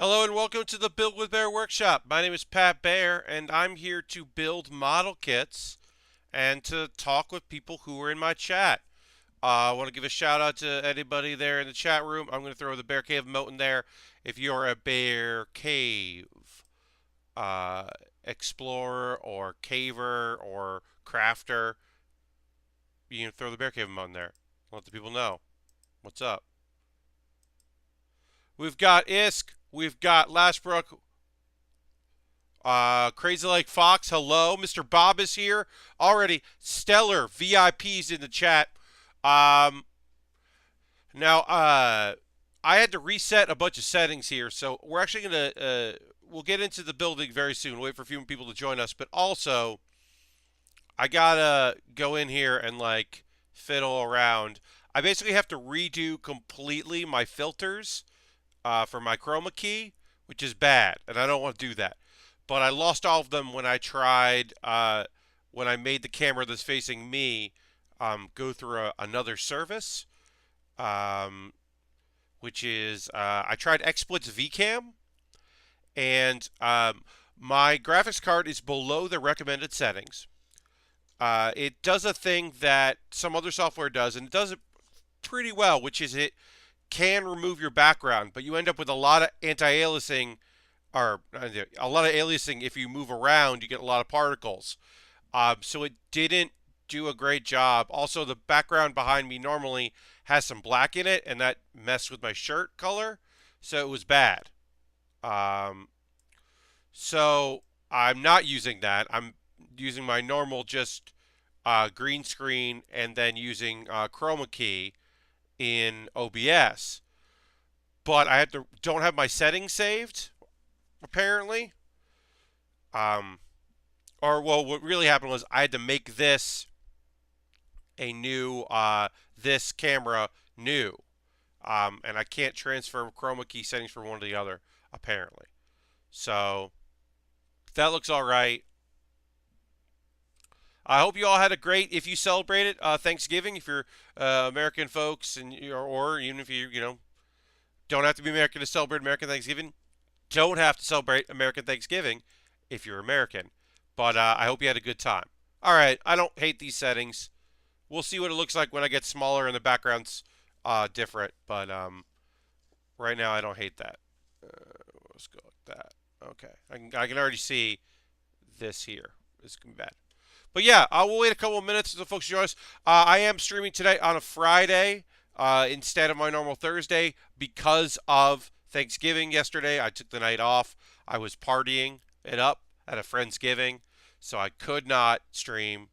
Hello and welcome to the Build with Baer workshop. My name is Baer and I'm here to build model kits and to talk with people who are in my chat. I want to give a shout out to anybody there in the chat room. I'm going to throw the Bear Cave emote in there. If you're a Bear Cave uh, explorer or caver or crafter, you can throw the Bear Cave emote in there. Let the people know what's up. We've got Isk. We've got Lashbrook. Crazy Like Fox, hello. Mr. Bob is here. Already stellar VIPs in the chat. Um, now, I had to reset a bunch of settings here, so we're actually going to, we'll get into the building very soon. Wait for a few people to join us, but also, I gotta go in here and, like, fiddle around. I basically have to redo completely my filters for my chroma key, which is bad, and I don't want to do that. But I lost all of them when I tried, when I made the camera that's facing me go through another service, um, which is, I tried XSplit's VCam, and my graphics card is below the recommended settings. It does a thing that some other software does, and it does it pretty well, which is it can remove your background, but you end up with a lot of anti-aliasing, or a lot of aliasing. If you move around, you get a lot of particles. So it didn't do a great job. Also, the background behind me normally has some black in it, and that messed with my shirt color, so it was bad. Um, so I'm not using that. I'm using my normal just green screen and then using chroma key in OBS. But don't have my settings saved apparently. Um, or well, what really happened was I had to make this a new this camera new, and I can't transfer chroma key settings from one to the other apparently. So that looks all right. I hope you all had a great. If you celebrated Thanksgiving, if you're American folks, and or even if you don't have to be American to celebrate American Thanksgiving, don't have to celebrate American Thanksgiving if you're American. But I hope you had a good time. All right, I don't hate these settings. We'll see what it looks like when I get smaller and the background's different. But right now, I don't hate that. Let's go like that. Okay, I can already see this here. This can be bad. But yeah, I will wait a couple of minutes until folks join us. I am streaming today on a Friday instead of my normal Thursday because of Thanksgiving yesterday. I took the night off. I was partying it up at a Friendsgiving, so I could not stream.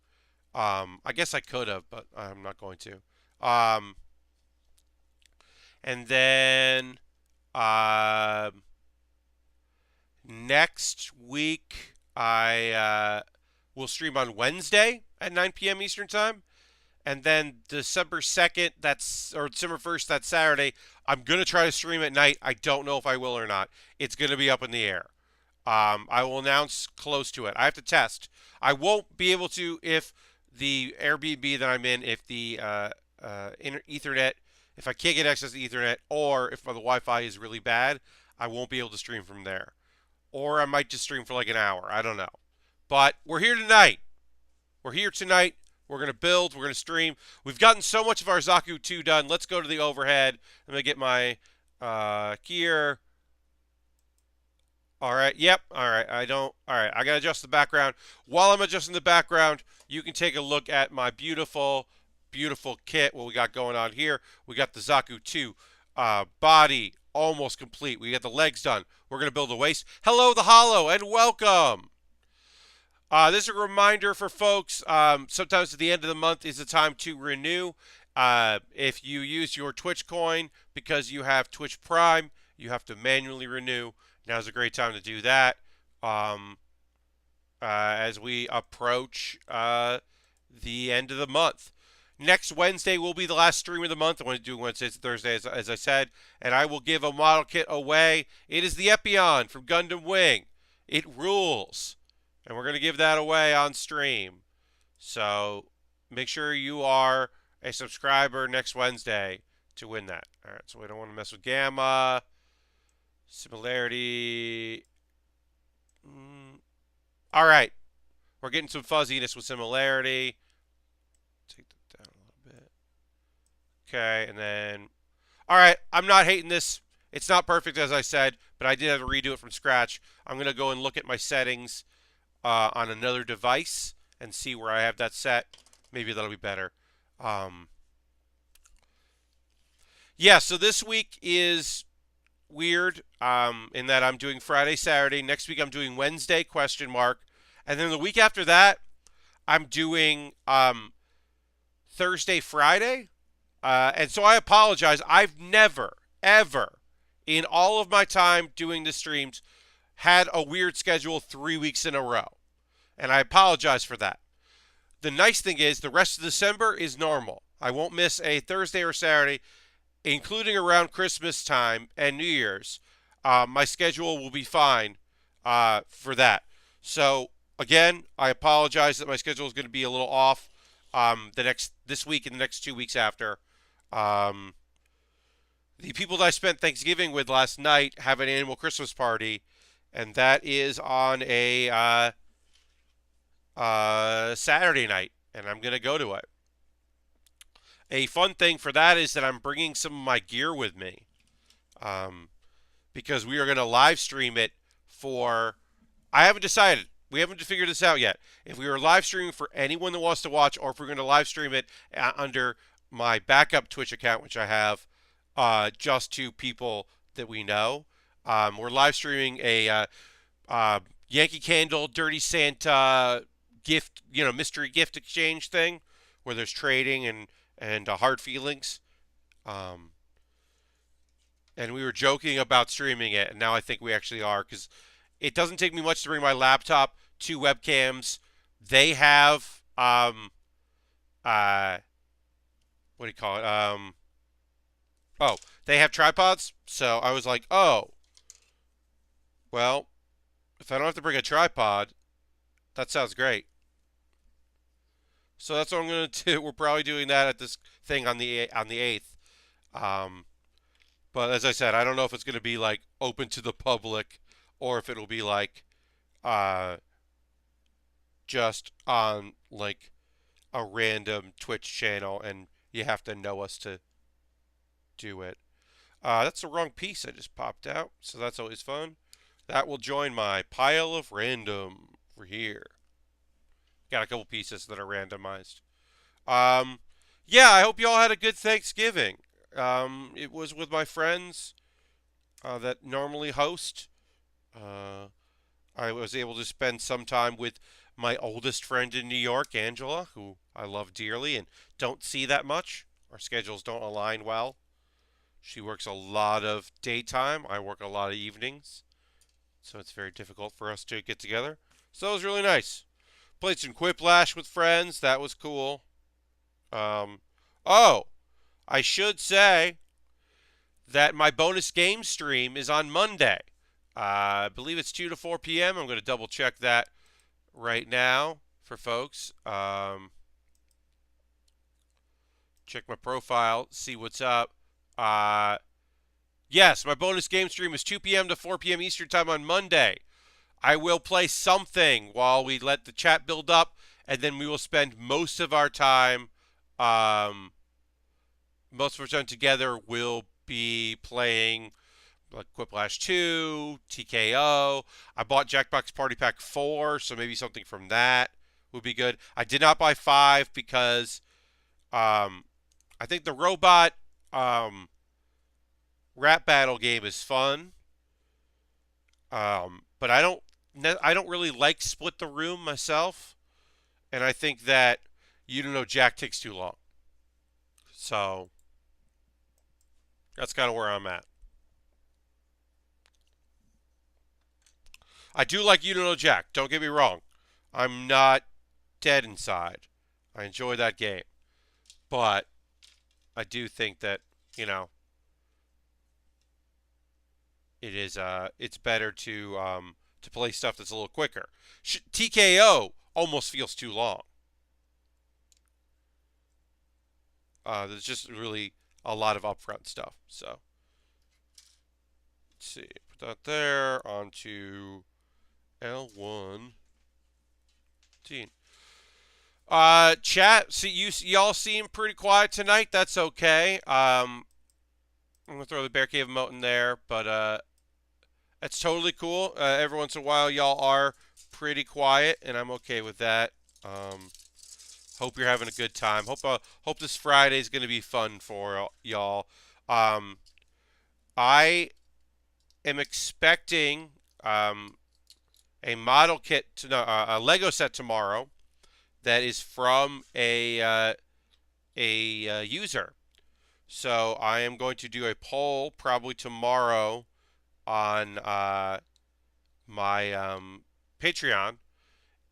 I guess I could have, but I'm not going to. And then uh, next week, I will stream on Wednesday at 9 p.m. Eastern Time. And then December 2nd, or December 1st, that's Saturday, I'm going to try to stream at night. I don't know if I will or not. It's going to be up in the air. I will announce close to it. I have to test. I won't be able to if the Airbnb that I'm in, if the Ethernet, if I can't get access to Ethernet, or if the Wi-Fi is really bad, I won't be able to stream from there. Or I might just stream for like an hour. I don't know. But we're here tonight. We're here tonight. We're going to build. We're going to stream. We've gotten so much of our Zaku 2 done. Let's go to the overhead. I'm going to get my gear. All right. Yep. All right. All right. I got to adjust the background. While I'm adjusting the background, you can take a look at my beautiful, beautiful kit. What we got going on here. We got the Zaku 2 body almost complete. We got the legs done. We're going to build the waist. Hello, the Hollow, and welcome. This is a reminder for folks. Sometimes at the end of the month is the time to renew. If you use your Twitch coin because you have Twitch Prime, you have to manually renew. Now's a great time to do that. As we approach the end of the month. Next Wednesday will be the last stream of the month. I want to do Wednesdays and Thursdays, as I said, and I will give a model kit away. It is the Epion from Gundam Wing. It rules. And we're going to give that away on stream. So make sure you are a subscriber next Wednesday to win that. All right, so we don't want to mess with Gamma. Similarity. All right. We're getting some fuzziness with similarity. Take that down a little bit. Okay, and then. All right, I'm not hating this. It's not perfect, as I said, but I did have to redo it from scratch. I'm going to go and look at my settings on another device and see where I have that set. Maybe that'll be better. Um, yeah, so this week is weird in that I'm doing Friday, Saturday. Next week I'm doing Wednesday, question mark. And then the week after that, I'm doing Thursday, Friday. And so I apologize. I've never, ever, in all of my time doing the streams, had a weird schedule 3 weeks in a row. And I apologize for that. The nice thing is the rest of December is normal. I won't miss a Thursday or Saturday, including around Christmas time and New Year's. My schedule will be fine for that. So again, I apologize that my schedule is going to be a little off this week and the next 2 weeks after. The people that I spent Thanksgiving with last night have an annual Christmas party, and that is on a Saturday night, and I'm going to go to it. A fun thing for that is that I'm bringing some of my gear with me because we are going to live stream it for. I haven't decided. We haven't figured this out yet. If we are live streaming for anyone that wants to watch, or if we're going to live stream it under my backup Twitch account, which I have, just to people that we know. We're live streaming a Yankee Candle, Dirty Santa gift, mystery gift exchange thing, where there's trading and hard feelings. And we were joking about streaming it, and now I think we actually are, because it doesn't take me much to bring my laptop, 2 webcams. They have what do you call it? They have tripods. So I was like, oh, well, if I don't have to bring a tripod, that sounds great. So that's what I'm gonna do. We're probably doing that at this thing on the 8th. But as I said, I don't know if it's gonna be like open to the public or if it'll be like just on like a random Twitch channel and you have to know us to do it. That's the wrong piece I just popped out, so that's always fun. That will join my pile of random over here. Got a couple pieces that are randomized. Yeah, I hope you all had a good Thanksgiving. It was with my friends that normally host. I was able to spend some time with my oldest friend in New York, Angela, who I love dearly and don't see that much. Our schedules don't align well. She works a lot of daytime. I work a lot of evenings. So it's very difficult for us to get together. So it was really nice. Played some Quiplash with friends. That was cool. Oh, I should say that my bonus game stream is on Monday. I believe it's 2 to 4 p.m. I'm going to double check that right now for folks. Check my profile, see what's up. Yes, my bonus game stream is 2 p.m. to 4 p.m. Eastern Time on Monday. I will play something while we let the chat build up, and then we will spend most of our time together will be playing like Quiplash 2, TKO. I bought Jackbox Party Pack 4, so maybe something from that would be good. I did not buy 5 because I think the robot rap battle game is fun. But I don't really like Split the Room myself, and I think that You Don't Know Jack takes too long. So that's kind of where I'm at. I do like You Don't Know Jack. Don't get me wrong. I'm not dead inside. I enjoy that game. But I do think that, it's better to play stuff that's a little quicker. TKO almost feels too long. There's just really a lot of upfront stuff. So let's see. put that there onto L1. Chat, see y'all seem pretty quiet tonight. That's okay. I'm gonna throw the Bear Cave emote in there, but that's totally cool. Every once in a while, y'all are pretty quiet, and I'm okay with that. Hope you're having a good time. Hope this Friday is gonna be fun for y'all. I am expecting a model kit to no, a Lego set tomorrow that is from a user. So I am going to do a poll probably tomorrow on my Patreon,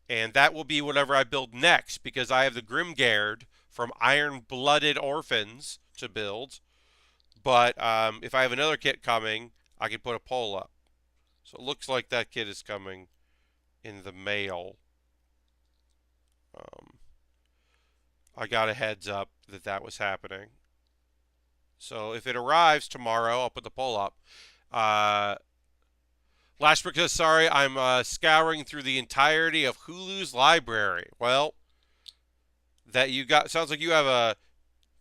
and that will be whatever I build next because I have the Grimgard from Iron-Blooded Orphans to build. But if I have another kit coming, I can put a poll up. So it looks like that kit is coming in the mail. I got a heads up that that was happening. So if it arrives tomorrow, I'll put the poll up. Lashbrook says, sorry, I'm scouring through the entirety of Hulu's library. Well, that you got sounds like you have a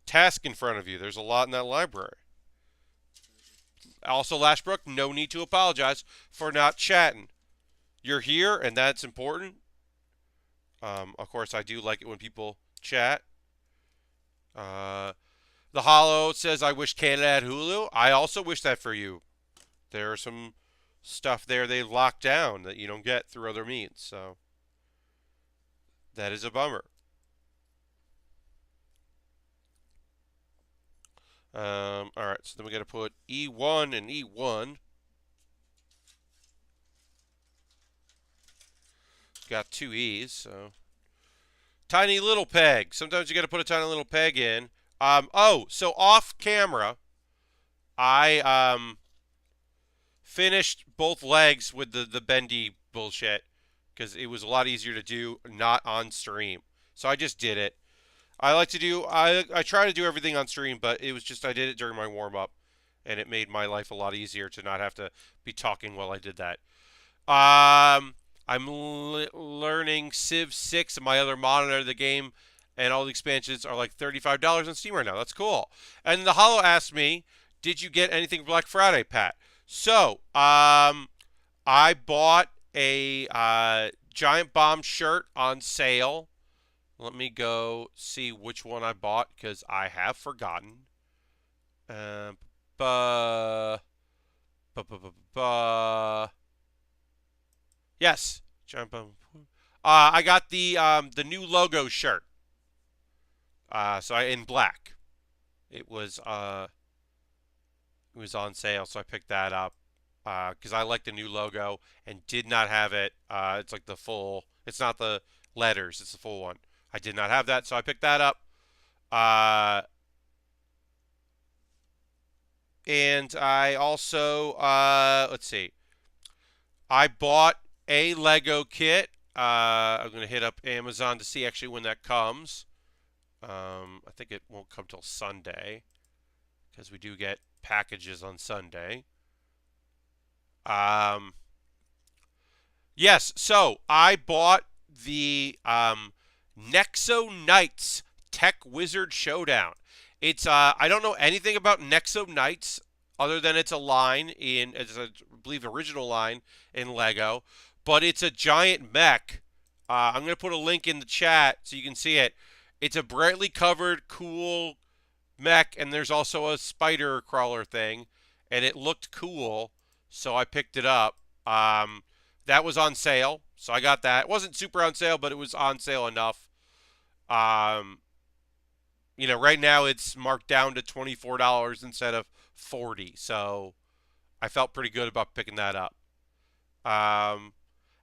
task in front of you. There's a lot in that library. Also, Lashbrook, no need to apologize for not chatting. You're here, and that's important. Of course, I do like it when people chat. The Hollow says, I wish Canada had Hulu. I also wish that for you. There's some stuff there they locked down that you don't get through other means. So that is a bummer. All right, so then we got to put E1 and E1. Got two E's, so tiny little peg. Sometimes you got to put a tiny little peg in. So off camera, I finished both legs with the bendy bullshit because it was a lot easier to do not on stream. So I just did it. I try to do everything on stream, but it was just I did it during my warm up, and it made my life a lot easier to not have to be talking while I did that. I'm learning Civ 6 on my other monitor. The game and all the expansions are like $35 on Steam right now. That's cool. And the Hollow asked me, did you get anything for Black Friday, Pat? So, I bought a Giant Bomb shirt on sale. Let me go see which one I bought because I have forgotten. Yes, Giant Bomb. I got the new logo shirt. So in black. It was on sale, so I picked that up because I like the new logo and did not have it. It's like the full. It's not the letters. It's the full one. I did not have that, so I picked that up. And I also let's see. I bought a Lego kit. I'm gonna hit up Amazon to see actually when that comes. I think it won't come till Sunday because we do get packages on Sunday. Yes, so I bought the Nexo Knights Tech Wizard Showdown. It's I don't know anything about Nexo Knights other than it's a line it's a, I believe, original line in Lego, but it's a giant mech. I'm going to put a link in the chat so you can see it. It's a brightly covered, cool mech, and there's also a spider crawler thing, and it looked cool, so I picked it up. That was on sale, so I got that. It wasn't super on sale, but it was on sale enough. Right now it's marked down to $24 instead of $40, so I felt pretty good about picking that up. And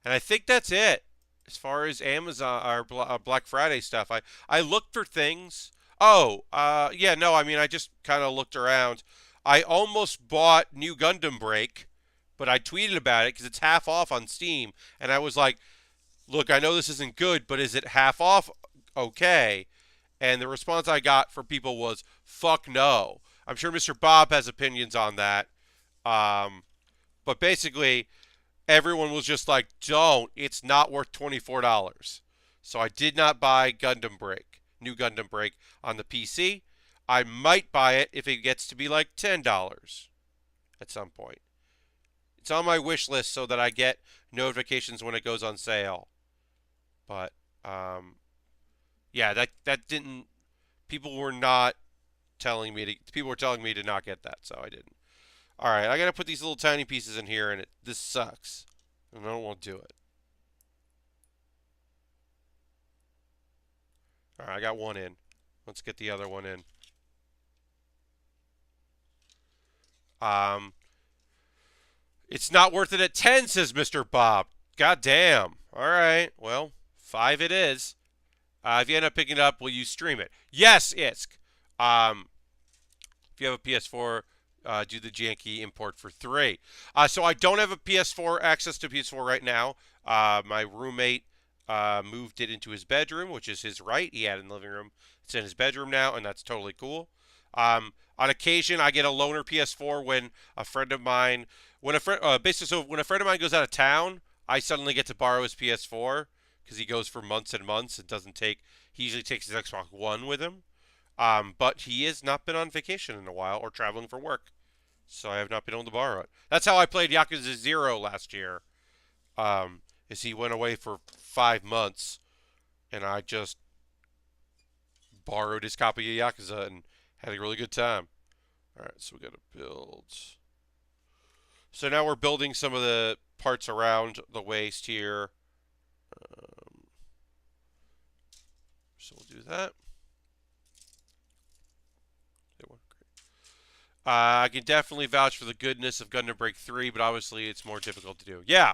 I think that's it as far as Amazon or Black Friday stuff. I looked for things. Yeah, no, I mean, I just kind of looked around. I almost bought New Gundam Break, but I tweeted about it because it's half off on Steam, and I was like, look, I know this isn't good, but is it half off okay? And the response I got from people was, fuck no. I'm sure Mr. Bob has opinions on that. But basically, everyone was just like, don't. It's not worth $24. So I did not buy Gundam Break, new Gundam Break on the PC. I might buy it if it gets to be like $10 at some point. It's on my wish list so that I get notifications when it goes on sale. But yeah, that didn't. People were not telling me to. People were telling me to not get that, so I didn't. All right, I gotta put these little tiny pieces in here, and this sucks, and I don't want to do it. All right, I got one in. Let's get the other one in. Um, it's not worth it at 10, says Mr. Bob. God damn. All right, well, 5 it is. If you end up picking it up, will you stream it? Yes, Isk. If you have a PS4, do the janky import for 3. So I don't have a PS4 access to PS4 right now. My roommate moved it into his bedroom, which is his right. He had it in the living room. It's in his bedroom now, and that's totally cool. On occasion, I get a loaner PS4 when a friend of mine, when a friend, basically, so when a friend of mine goes out of town, I suddenly get to borrow his PS4 because he goes for months and months and doesn't take. He usually takes his Xbox One with him. But he has not been on vacation in a while or traveling for work, so I have not been able to borrow it. That's how I played Yakuza 0 last year. Is he went away for 5 months, and I just borrowed his copy of Yakuza and had a really good time. All right, so we got to build. So now we're building some of the parts around the waist here. So we'll do that. I can definitely vouch for the goodness of Gundam Break 3, but obviously it's more difficult to do. Yeah.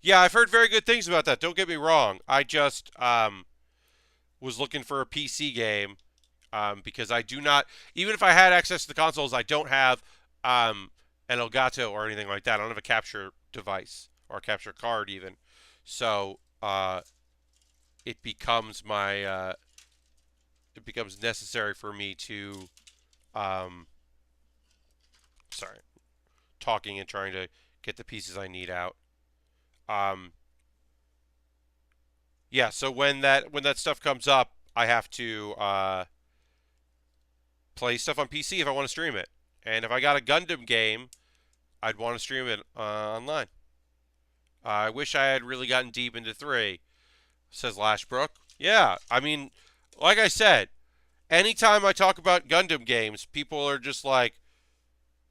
Yeah, I've heard very good things about that. Don't get me wrong. I just was looking for a PC game because I do not, even if I had access to the consoles, I don't have an Elgato or anything like that. I don't have a capture device or a capture card even. So it becomes it becomes necessary for me to sorry, talking and trying to get the pieces I need out. Yeah, so when that stuff comes up, I have to play stuff on PC if I want to stream it. And if I got a Gundam game, I'd want to stream it online. I wish I had really gotten deep into 3, says Lashbrook. Yeah, I mean, like I said, anytime I talk about Gundam games, people are just like,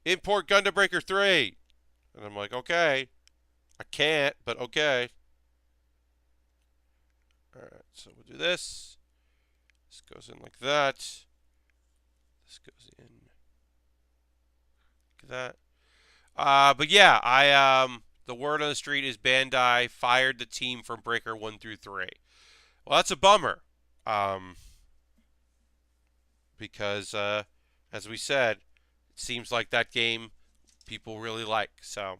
import Gundam Breaker 3. And I'm like, okay. I can't, but okay. Alright, so we'll do this. This goes in like that. This goes in like that. But yeah, the word on the street is Bandai fired the team from Breaker 1 through 3. Well, that's a bummer. Because, as we said, it seems like that game people really like. So,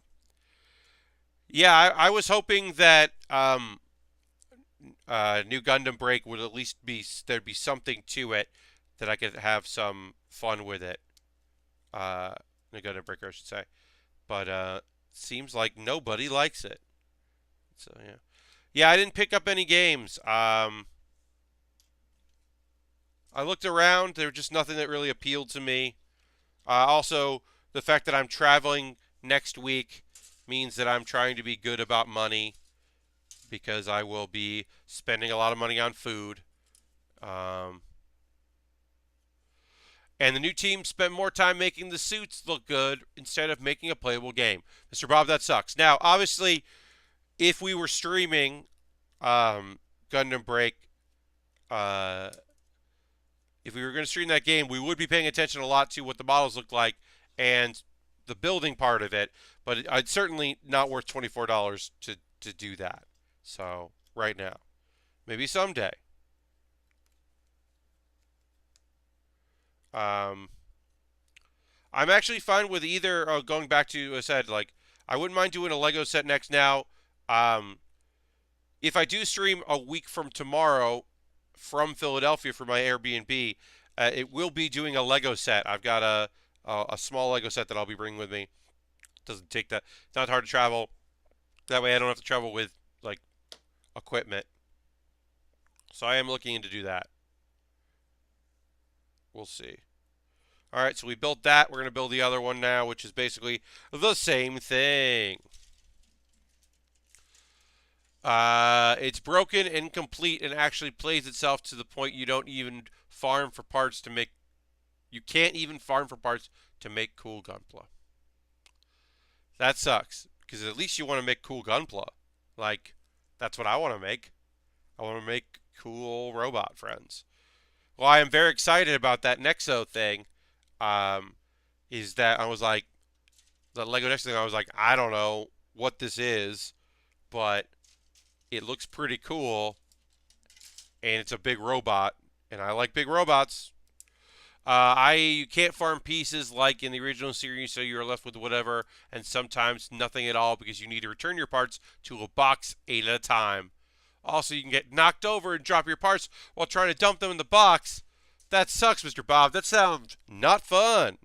yeah, I was hoping that New Gundam Break would at least there'd be something to it that I could have some fun with it. New Gundam Breaker, I should say. But seems like nobody likes it. So yeah, yeah, I didn't pick up any games. I looked around. There was just nothing that really appealed to me. Also, the fact that I'm traveling next week means that I'm trying to be good about money because I will be spending a lot of money on food. And the new team spent more time making the suits look good instead of making a playable game. Mr. Bob, that sucks. Now, obviously, if we were streaming Gundam Break, if we were going to stream that game, we would be paying attention a lot to what the models look like and the building part of it. But it's certainly not worth $24 to do that. So, right now. Maybe someday. I'm actually fine with either. Going back to I said, like, I wouldn't mind doing a Lego set next. Now, if I do stream a week from tomorrow from Philadelphia for my Airbnb, it will be doing a Lego set. I've got a small Lego set that I'll be bringing with me. doesn't take that. It's not hard to travel. That way I don't have to travel with like equipment. So I am looking into do that. We'll see. All right, so we built that. We're going to build the other one now, which is basically the same thing. It's broken, incomplete, and actually plays itself to the point you don't even farm for parts to make. You can't even farm for parts to make cool gunpla. That sucks, because at least you want to make cool gunpla. Like, that's what I want to make. I want to make cool robot friends. Well, I am very excited about that Nexo thing. Is that I was like, the Lego Nexo thing, I was like, I don't know what this is, but it looks pretty cool, and it's a big robot, and I like big robots. You can't farm pieces like in the original series, so you're left with whatever, and sometimes nothing at all because you need to return your parts to a box 8 at a time. Also, you can get knocked over and drop your parts while trying to dump them in the box. That sucks, Mr. Bob. That sounds not fun.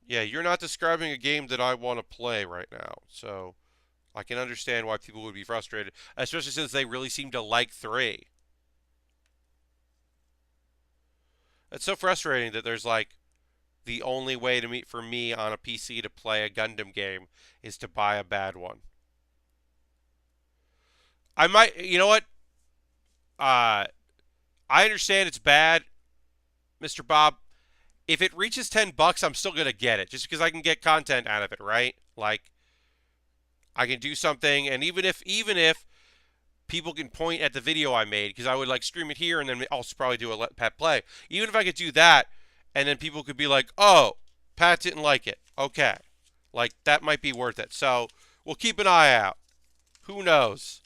Yeah, you're not describing a game that I want to play right now, so I can understand why people would be frustrated, especially since they really seem to like 3. It's so frustrating that there's like the only way to meet for me on a PC to play a Gundam game is to buy a bad one. I might, you know what? I understand it's bad, Mr. Bob. If it reaches $10, I'm still gonna get it, just because I can get content out of it, right? Like, I can do something, and even if people can point at the video I made, because I would like stream it here and then also probably do a let Pat play. Even if I could do that, and then people could be like, "Oh, Pat didn't like it." Okay, like that might be worth it. So we'll keep an eye out. Who knows?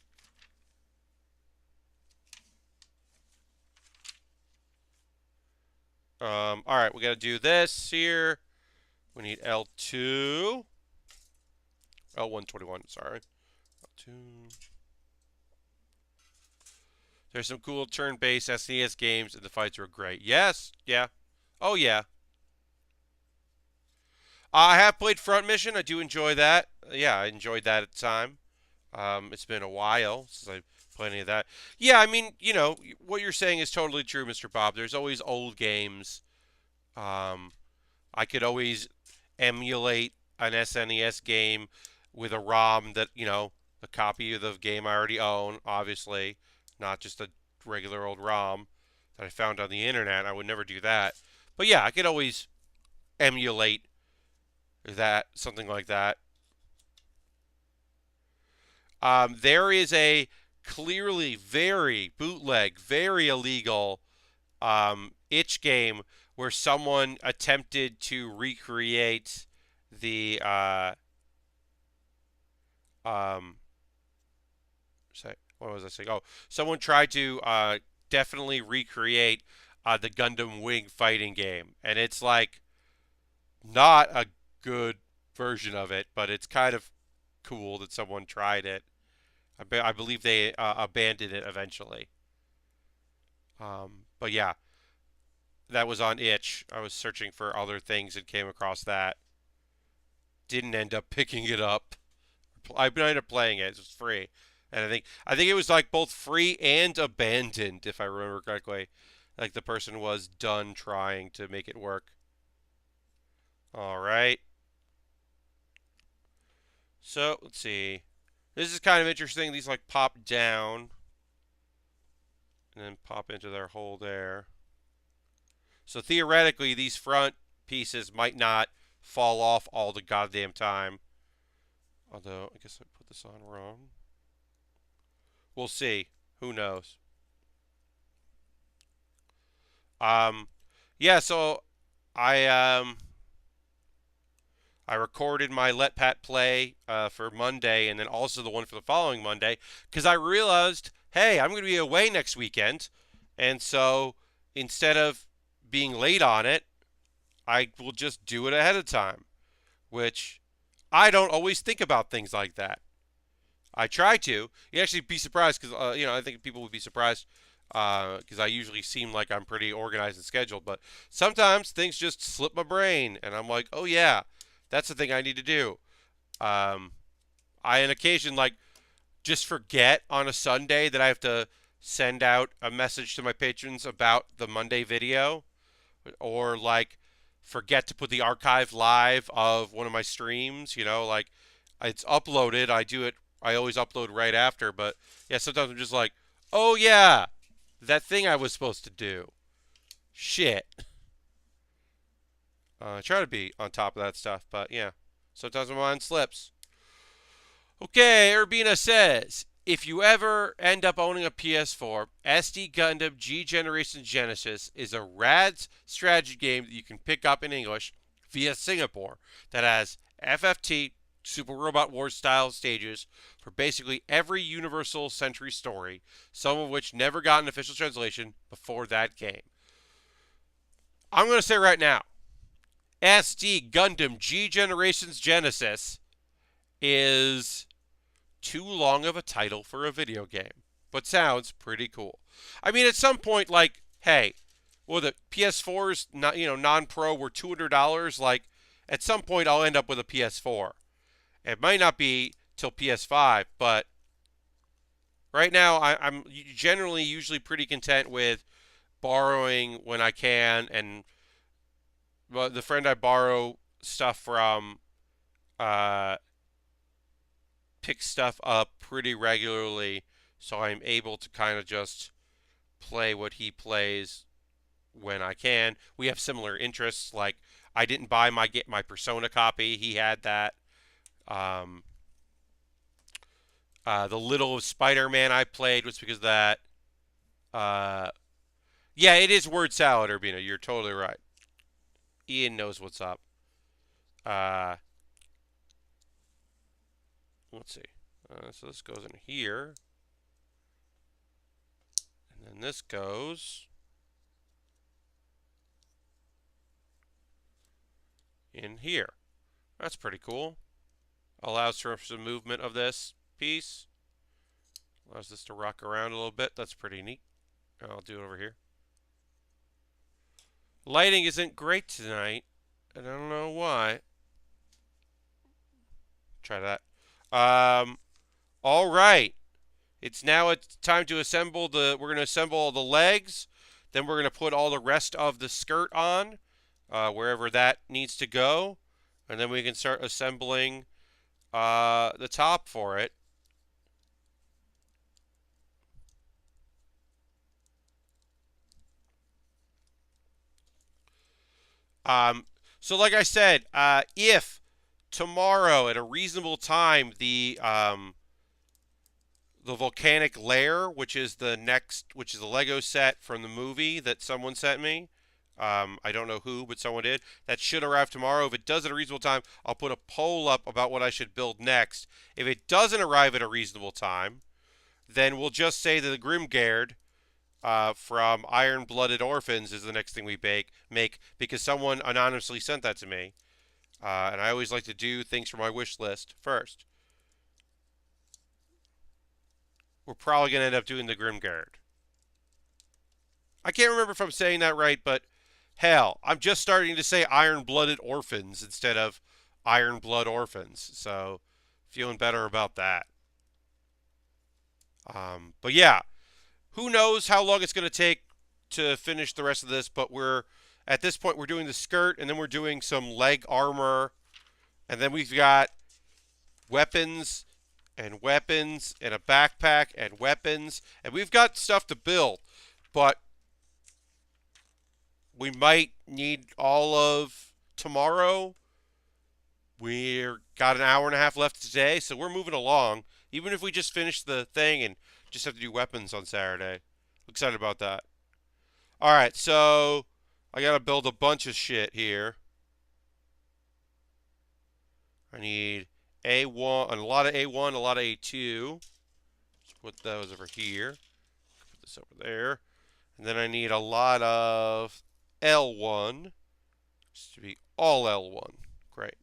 All right, we got to do this here. We need L2. L121, sorry. L2. There's some cool turn-based SNES games, and the fights were great. Yes, yeah. Oh, yeah. I have played Front Mission. I do enjoy that. Yeah, I enjoyed that at the time. It's been a while since I played any of that. Yeah, I mean, you know, what you're saying is totally true, Mr. Bob. There's always old games. I could always emulate an SNES game with a ROM that, you know, a copy of the game I already own, obviously, not just a regular old ROM that I found on the internet. I would never do that. But yeah, I could always emulate that, something like that. There is a clearly very bootleg, very illegal itch game where someone attempted to recreate the what was I saying? Oh, someone tried to definitely recreate the Gundam Wing fighting game, and it's like not a good version of it, but it's kind of cool that someone tried it. I believe they abandoned it eventually. But yeah, that was on itch. I was searching for other things and came across that. Didn't end up picking it up. I ended up playing it. It was free, and I think it was like both free and abandoned, if I remember correctly. Like the person was done trying to make it work. All right. So let's see. This is kind of interesting. These like pop down and then pop into their hole there. So theoretically, these front pieces might not fall off all the goddamn time. Although, I guess I put this on wrong. We'll see. Who knows? Yeah, so I I recorded my Let Pat Play for Monday and then also the one for the following Monday because I realized, hey, I'm going to be away next weekend. And so instead of being late on it, I will just do it ahead of time, which I don't always think about things like that. I try to. You actually be surprised because, you know, I think people would be surprised because I usually seem like I'm pretty organized and scheduled. But sometimes things just slip my brain and I'm like, oh, yeah. That's the thing I need to do. I, on occasion, like, just forget on a Sunday that I have to send out a message to my patrons about the Monday video, or like forget to put the archive live of one of my streams. Like it's uploaded. I do it. I always upload right after. But yeah, sometimes I'm just like, oh yeah, that thing I was supposed to do. Shit. I try to be on top of that stuff, but yeah, sometimes my mind slips. Okay, Urbina says, if you ever end up owning a PS4, SD Gundam G Generation Genesis is a rad strategy game that you can pick up in English via Singapore that has FFT, Super Robot Wars style stages for basically every Universal Century story, some of which never got an official translation before that game. I'm going to say right now, SD Gundam G Generations Genesis is too long of a title for a video game, but sounds pretty cool. I mean, at some point, like, hey, well, the PS4s, non-pro were $200. Like, at some point, I'll end up with a PS4. It might not be till PS5, but right now, I'm generally usually pretty content with borrowing when I can, and the friend I borrow stuff from, pick stuff up pretty regularly, so I'm able to kind of just play what he plays when I can. We have similar interests. Like I didn't buy my Persona copy; he had that. Um, the little of Spider-Man I played was because of that. Yeah, it is word salad, Urbina. You're totally right. Ian knows what's up. Uh, let's see. So this goes in here. And then this goes in here. That's pretty cool. Allows for some movement of this piece. Allows this to rock around a little bit. That's pretty neat. I'll do it over here. Lighting isn't great tonight. I don't know why. Try that. All right. It's time to assemble we're going to assemble all the legs. Then we're going to put all the rest of the skirt on, wherever that needs to go. And then we can start assembling the top for it. So like I said, if tomorrow at a reasonable time the volcanic lair, which is the Lego set from the movie that someone sent me. I don't know who, but someone did. That should arrive tomorrow. If it does at a reasonable time, I'll put a poll up about what I should build next. If it doesn't arrive at a reasonable time, then we'll just say that the Grimgard from Iron Blooded Orphans is the next thing we make because someone anonymously sent that to me. And I always like to do things from my wish list first. We're probably going to end up doing the Grimgard. I can't remember if I'm saying that right, but hell, I'm just starting to say Iron-Blooded Orphans instead of Iron Blood Orphans, so feeling better about that. But yeah, who knows how long it's going to take to finish the rest of this, but at this point, we're doing the skirt, and then we're doing some leg armor, and then we've got weapons and a backpack and weapons, and we've got stuff to build, but we might need all of tomorrow. We've got an hour and a half left today, so we're moving along. Even if we just finish the thing and just have to do weapons on Saturday. I'm excited about that. Alright, so I gotta build a bunch of shit here. I need A1, a lot of A1, a lot of A2. Let's put those over here. Put this over there. And then I need a lot of L1. This to be all L1. Great.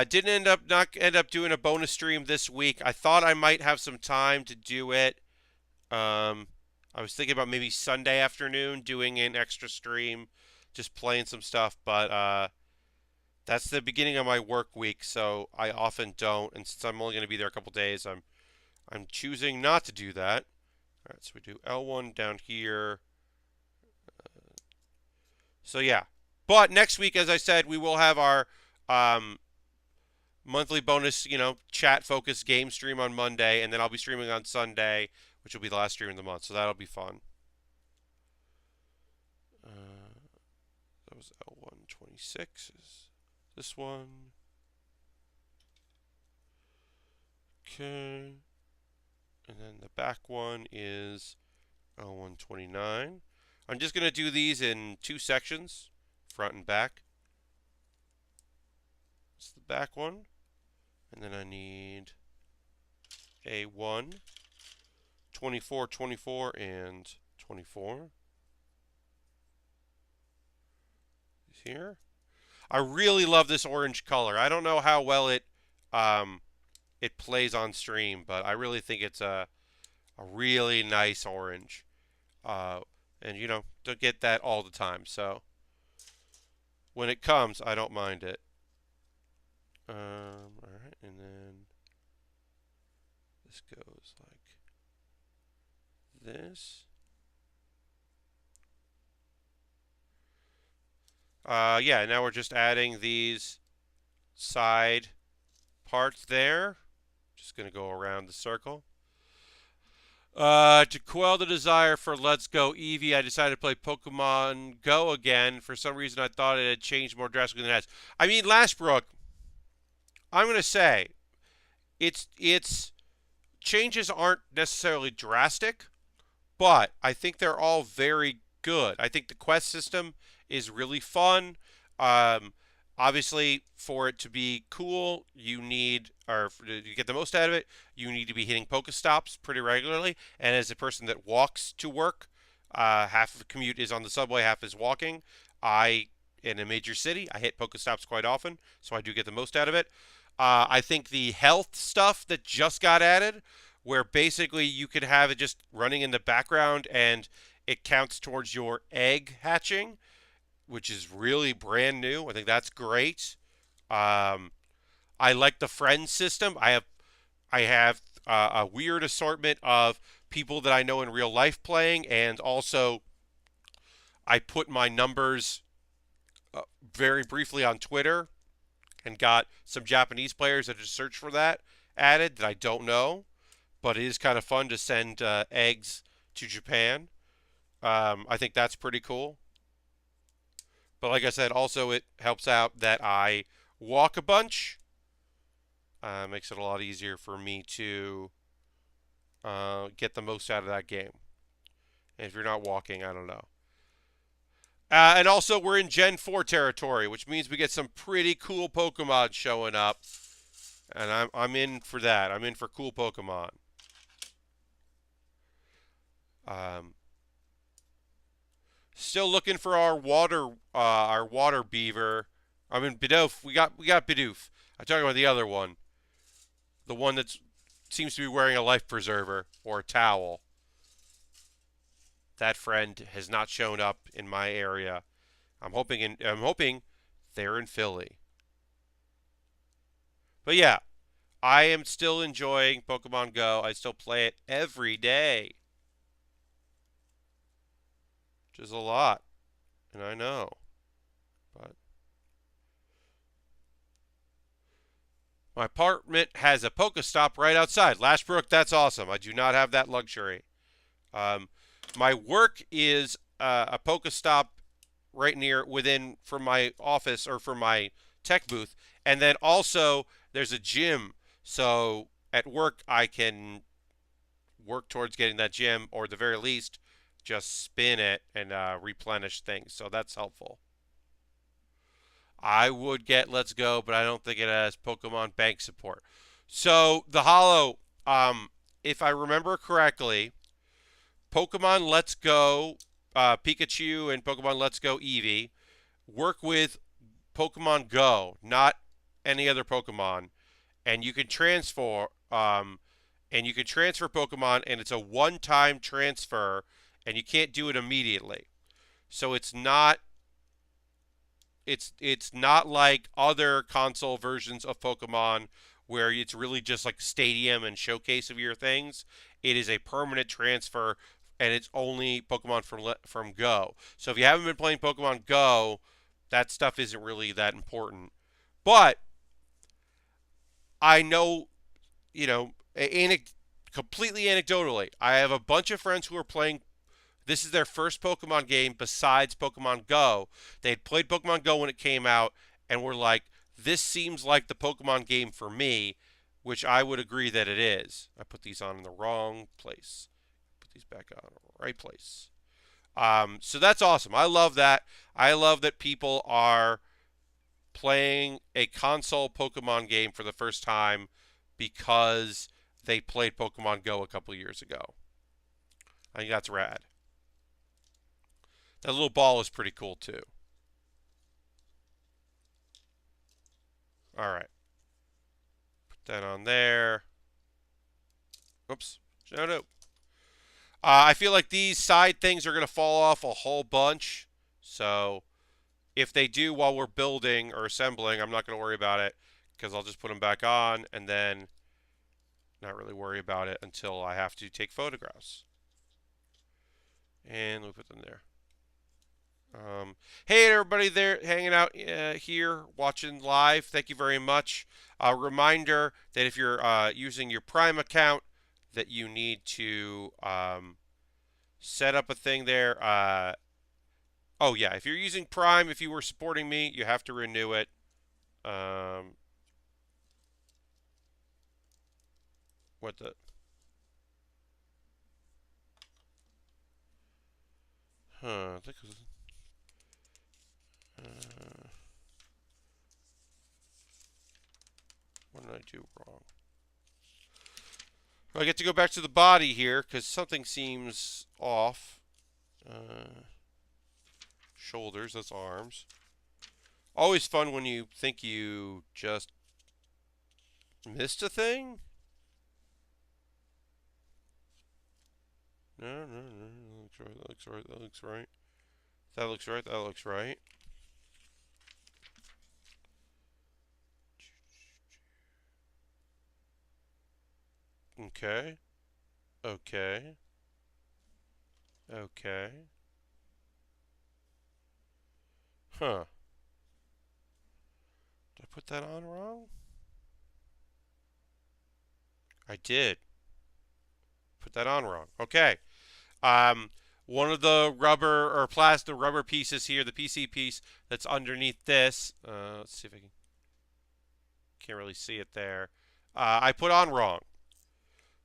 Didn't end up doing a bonus stream this week. I thought I might have some time to do it. I was thinking about maybe Sunday afternoon doing an extra stream, just playing some stuff, but that's the beginning of my work week, so I often don't. And since I'm only going to be there a couple days, I'm choosing not to do that. All right, so we do L1 down here. So yeah, but next week, as I said, we will have our monthly bonus, chat focused game stream on Monday, and then I'll be streaming on Sunday, which will be the last stream of the month. So that'll be fun. That was L126. Is this one? Okay. And then the back one is L129. I'm just going to do these in 2 sections, front and back. It's the back one. And then I need A1, 24, 24, and 24. Here. I really love this orange color. I don't know how well it plays on stream, but I really think it's a really nice orange. And don't get that all the time. So when it comes, I don't mind it. All right, and then this goes like this. Yeah, now we're just adding these side parts there. Just going to go around the circle. To quell the desire for Let's Go Eevee, I decided to play Pokemon Go again. For some reason, I thought it had changed more drastically than it has. I mean, Lashbrook, I'm going to say, its changes aren't necessarily drastic, but I think they're all very good. I think the quest system is really fun. Obviously, for it to be cool, you need, or to get the most out of it, you need to be hitting Pokestops pretty regularly. And as a person that walks to work, half of the commute is on the subway, half is walking. In a major city, I hit Pokestops quite often, so I do get the most out of it. I think the health stuff that just got added, where basically you could have it just running in the background and it counts towards your egg hatching, which is really brand new. I think that's great. I like the friend system. I have a weird assortment of people that I know in real life playing, and also I put my numbers very briefly on Twitter and got some Japanese players that just search for that added that I don't know, but it is kind of fun to send eggs to Japan. I think that's pretty cool. But like I said, also it helps out that I walk a bunch. Makes it a lot easier for me to get the most out of that game. And if you're not walking, I don't know. And also we're in Gen 4 territory, which means we get some pretty cool Pokemon showing up. And I'm in for that. I'm in for cool Pokemon. Still looking for our water beaver. I mean Bidoof. We got Bidoof. I'm talking about the other one. The one that seems to be wearing a life preserver or a towel. That friend has not shown up in my area. I'm hoping they're in Philly. But yeah, I am still enjoying Pokemon Go. I still play it every day. Which is a lot. And I know. But my apartment has a Pokestop right outside. Lashbrook, that's awesome. I do not have that luxury. My work is a Pokestop right from my office or from my tech booth. And then also there's a gym. So at work I can work towards getting that gym, or at the very least just spin it and replenish things. So that's helpful. I would get Let's Go, but I don't think it has Pokemon Bank support. So the Hollow, if I remember correctly, Pokemon Let's Go Pikachu and Pokemon Let's Go Eevee work with Pokemon Go, not any other Pokemon, and you can transfer Pokemon, and it's a one-time transfer, and you can't do it immediately. So it's not like other console versions of Pokemon where it's really just like stadium and showcase of your things. It is a permanent transfer, and it's only Pokemon from Go. So if you haven't been playing Pokemon Go, that stuff isn't really that important. But I know, you know, completely anecdotally, I have a bunch of friends who are playing. This is their first Pokemon game besides Pokemon Go. They had played Pokemon Go when it came out and were like, this seems like the Pokemon game for me, which I would agree that it is. I put these on in the wrong place. Put these back on in the right place. So that's awesome. I love that. I love that people are playing a console Pokemon game for the first time because they played Pokemon Go a couple years ago. I think that's rad. That little ball is pretty cool too. All right. Put that on there. Oops. No. I feel like these side things are going to fall off a whole bunch. So if they do while we're building or assembling, I'm not going to worry about it because I'll just put them back on and then not really worry about it until I have to take photographs. And we'll put them there. Hey, everybody there hanging out here, watching live. Thank you very much. A reminder that if you're using your Prime account, that you need to set up a thing there. Oh, yeah, if you're using Prime, if you were supporting me, you have to renew it. What the? Huh, I think it was... what did I do wrong? Well, I get to go back to the body here because something seems off. Shoulders, that's arms. Always fun when you think you just missed a thing. No. That looks right. That looks right. That looks right. That looks right. Okay. Okay. Okay. Huh. Did I put that on wrong? I did. Put that on wrong. Okay. One of the rubber or plastic rubber pieces here, the PC piece that's underneath this. Let's see if I can't really see it there. I put on wrong,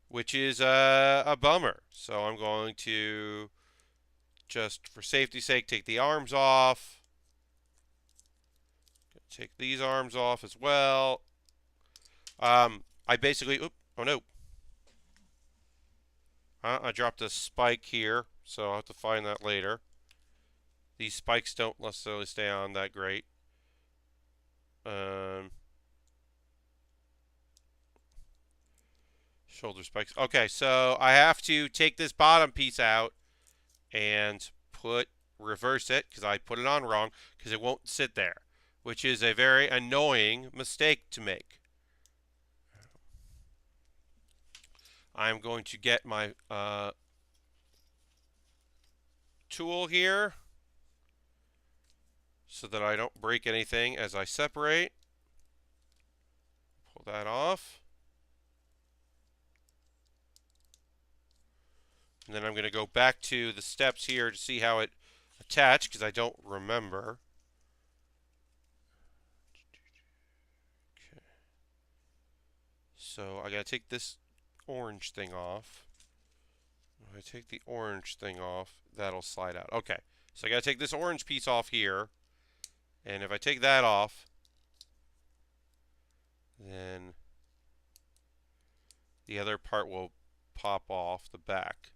which is a bummer. So I'm going to just for safety's sake take the arms off. Take these arms off as well. I basically, oh no. I dropped a spike here, so I'll have to find that later. These spikes don't necessarily stay on that great. Shoulder spikes. Okay, so I have to take this bottom piece out and reverse it because I put it on wrong because it won't sit there, which is a very annoying mistake to make. I'm going to get my tool here so that I don't break anything as I separate. Pull that off. And then I'm going to go back to the steps here to see how it attached because I don't remember. Okay. So I got to take this orange thing off. If I take the orange thing off, that'll slide out. Okay, so I gotta take this orange piece off here, and if I take that off, then the other part will pop off the back.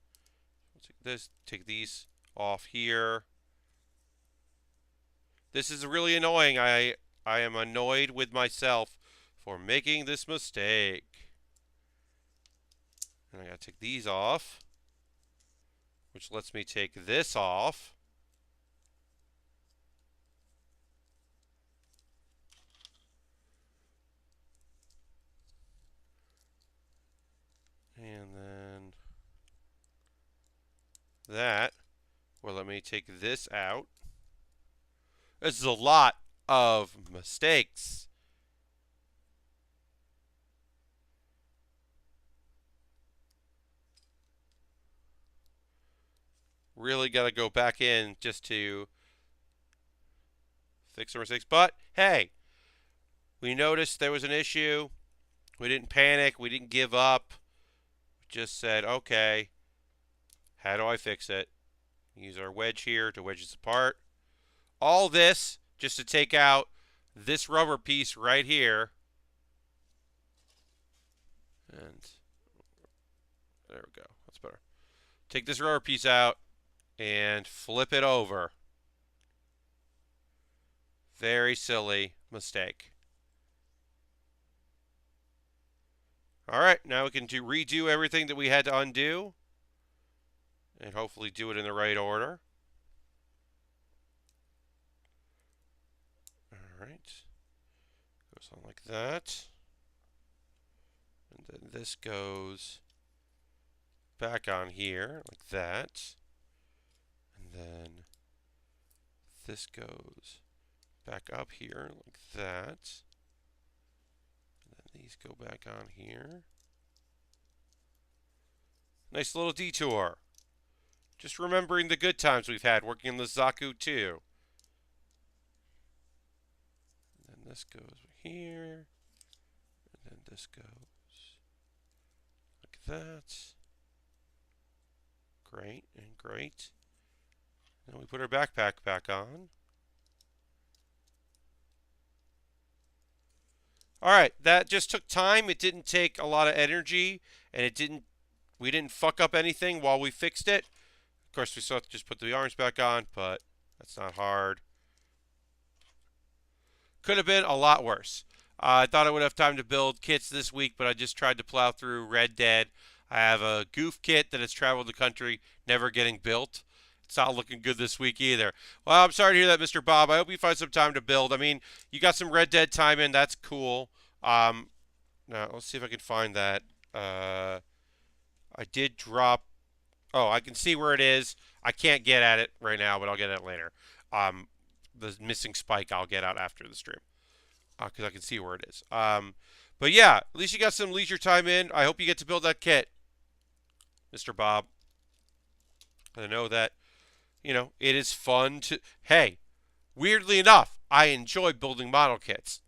I'll take this, take these off here. This is really annoying. I am annoyed with myself for making this mistake. And I gotta take these off, which lets me take this off. And then that will let me take this out. This is a lot of mistakes. Really got to go back in just to fix our mistakes. But hey, we noticed there was an issue. We didn't panic. We didn't give up. We just said, okay, how do I fix it? Use our wedge here to wedge this apart. All this just to take out this rubber piece right here. And there we go. That's better. Take this rubber piece out and flip it over. Very silly mistake. All right, now we can redo everything that we had to undo and hopefully do it in the right order. All right. Goes on like that. And then this goes back on here like that. And then this goes back up here like that. And then these go back on here. Nice little detour. Just remembering the good times we've had working in the Zaku too. And then this goes here. And then this goes like that. Great and great. Now we put our backpack back on. All right, that just took time. It didn't take a lot of energy, and we didn't fuck up anything while we fixed it. Of course, we still have to just put the arms back on, but that's not hard. Could have been a lot worse. I thought I would have time to build kits this week, but I just tried to plow through Red Dead. I have a goof kit that has traveled the country, never getting built. It's not looking good this week either. Well, I'm sorry to hear that, Mr. Bob. I hope you find some time to build. I mean, you got some Red Dead time in. That's cool. Now, let's see if I can find that. I did drop... Oh, I can see where it is. I can't get at it right now, but I'll get at it later. The missing spike I'll get out after the stream. Because I can see where it is. But yeah, at least you got some leisure time in. I hope you get to build that kit, Mr. Bob. I know that, it is fun to... Hey, weirdly enough, I enjoy building model kits.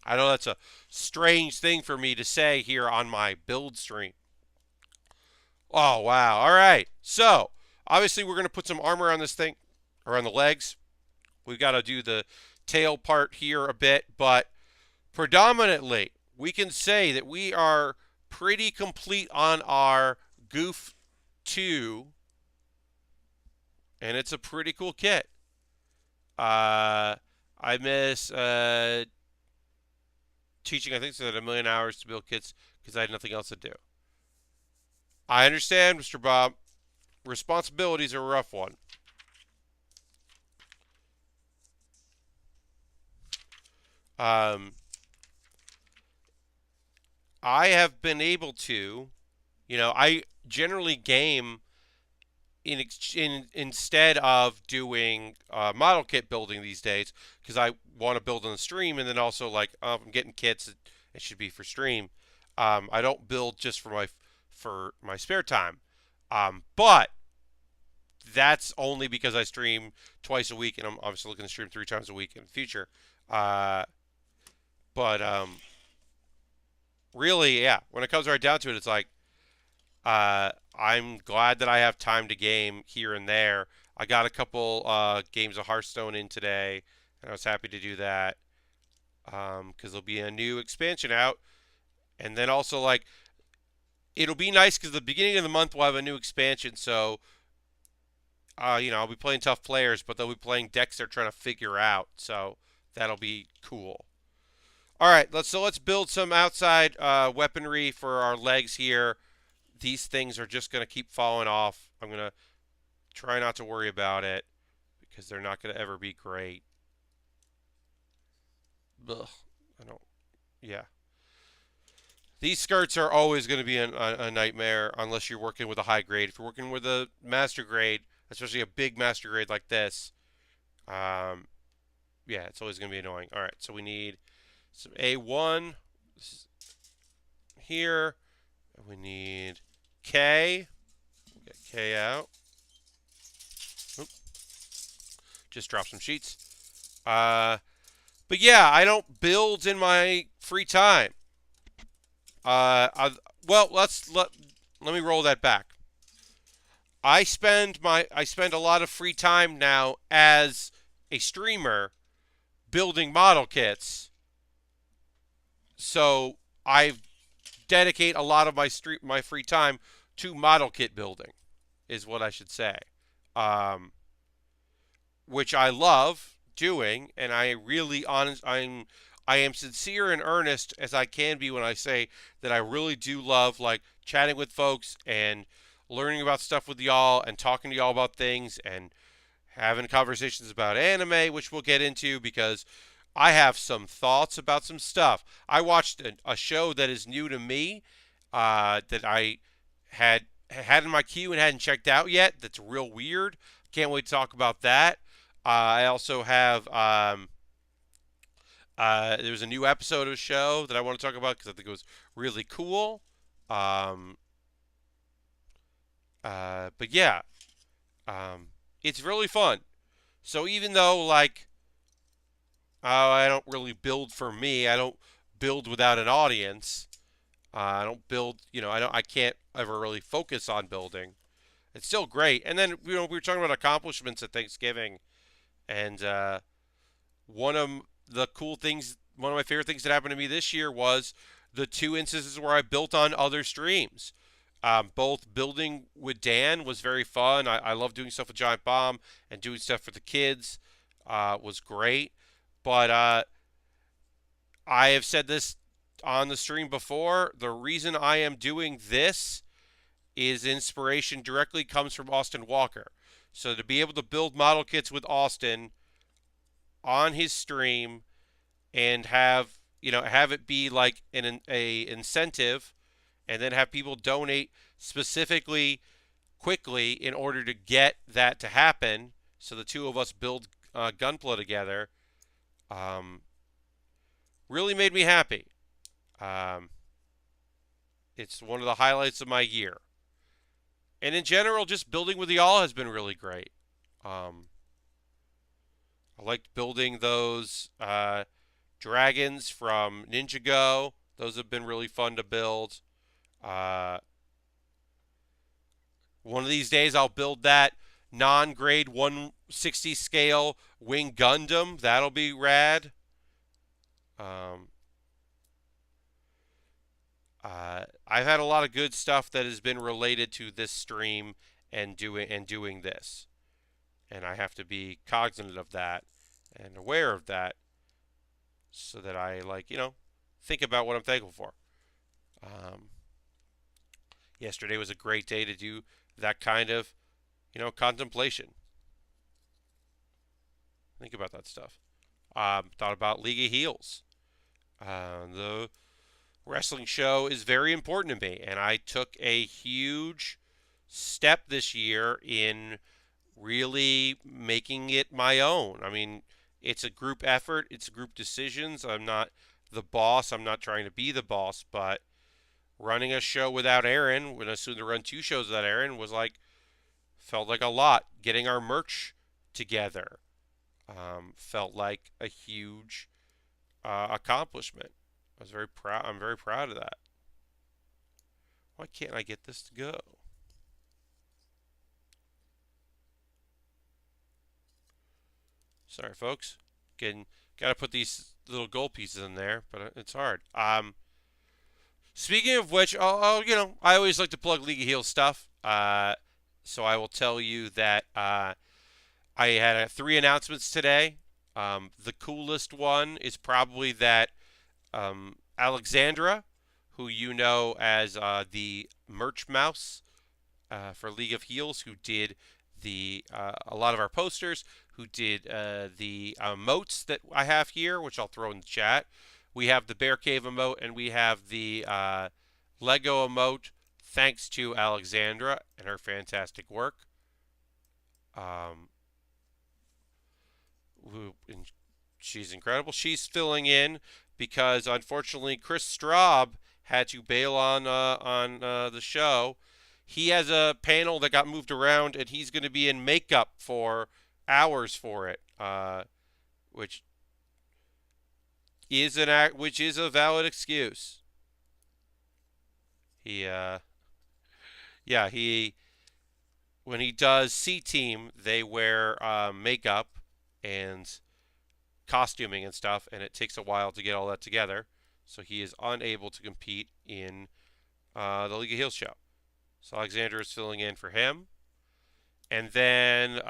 I know that's a strange thing for me to say here on my build stream. Oh, wow. All right. So, obviously, we're going to put some armor on this thing, or on the legs. We've got to do the tail part here a bit, but predominantly, we can say that we are pretty complete on our Goof 2, and it's a pretty cool kit. I miss teaching, I think, so that 1,000,000 hours to build kits because I had nothing else to do. I understand, Mr. Bob. Responsibilities are a rough one. I have been able to, I generally game instead of doing model kit building these days because I want to build on the stream, and then also like if I'm getting kits, it should be for stream. I don't build just for my spare time, but that's only because I stream twice a week, and I'm obviously looking to stream 3 times a week in the future. But really, yeah, when it comes right down to it, it's like I'm glad that I have time to game here and there. I got a couple games of Hearthstone in today, and I was happy to do that because there'll be a new expansion out. And then also, like, it'll be nice because the beginning of the month we'll have a new expansion, so I'll be playing tough players, but they'll be playing decks they're trying to figure out. So That'll be cool. All right, let's build some outside weaponry for our legs here. These things are just gonna keep falling off. I'm gonna try not to worry about it because they're not gonna ever be great. Ugh, I don't. Yeah, these skirts are always going to be a nightmare unless you're working with a high grade. If you're working with a master grade, especially a big master grade like this, um, yeah, it's always going to be annoying. All right, so we need some A1 here. We need K. We'll get K out. Oop. Just drop some sheets. But yeah, I don't build in my free time. Well, let me roll that back. I spend a lot of free time now as a streamer building model kits. So I dedicate a lot of my free time to model kit building, is what I should say. Which I love doing, and I am sincere and earnest as I can be when I say that I really do love like chatting with folks and learning about stuff with y'all and talking to y'all about things and having conversations about anime, which we'll get into because I have some thoughts about some stuff. I watched a show that is new to me that I had in my queue and hadn't checked out yet. That's real weird. Can't wait to talk about that. I also have there's a new episode of a show that I want to talk about because I think it was really cool. But yeah, it's really fun. So even though like I don't really build for me, I don't build without an audience. I don't build, I can't ever really focus on building. It's still great. And then we were talking about accomplishments at Thanksgiving, and one of one of my favorite things that happened to me this year was the 2 instances where I built on other streams. Both building with Dan was very fun. I love doing stuff with Giant Bomb, and doing stuff for the kids was great. But I have said this on the stream before. The reason I am doing this is inspiration directly comes from Austin Walker. So to be able to build model kits with Austin on his stream and have it be like a incentive, and then have people donate specifically quickly in order to get that to happen, so the two of us build Gunpla together, really made me happy. It's one of the highlights of my year. And in general, just building with y'all has been really great. I liked building those dragons from Ninjago. Those have been really fun to build. One of these days, I'll build that non-grade 160 scale Wing Gundam. That'll be rad. I've had a lot of good stuff that has been related to this stream and doing this, and I have to be cognizant of that and aware of that, so that I think about what I'm thankful for. Yesterday was a great day to do that kind of contemplation. Think about that stuff. Thought about League of Heels. The wrestling show is very important to me, and I took a huge step this year in really making it my own. I mean, it's a group effort, it's group decisions. I'm not the boss, I'm not trying to be the boss, but running a show without Aaron, when I was soon to run 2 shows without Aaron, felt like a lot. Getting our merch together felt like a huge accomplishment. I'm very proud of that. Why can't I get this to go? Sorry, folks. Gotta put these little gold pieces in there, but it's hard. Speaking of which, I always like to plug League of Heels stuff. So I will tell you that I had 3 announcements today. The coolest one is probably that Alexandra, who you know as the merch mouse for League of Heels, who did the a lot of our posters, who did the emotes that I have here, which I'll throw in the chat. We have the Bear Cave emote, and we have the Lego emote, thanks to Alexandra and her fantastic work. And she's incredible. She's filling in because unfortunately Chris Straub had to bail on the show. He has a panel that got moved around, and he's going to be in makeup for hours for it, which is a valid excuse. He when he does C Team, they wear makeup and costuming and stuff, and it takes a while to get all that together. So he is unable to compete in the League of Heels show. So Alexander is filling in for him. And then,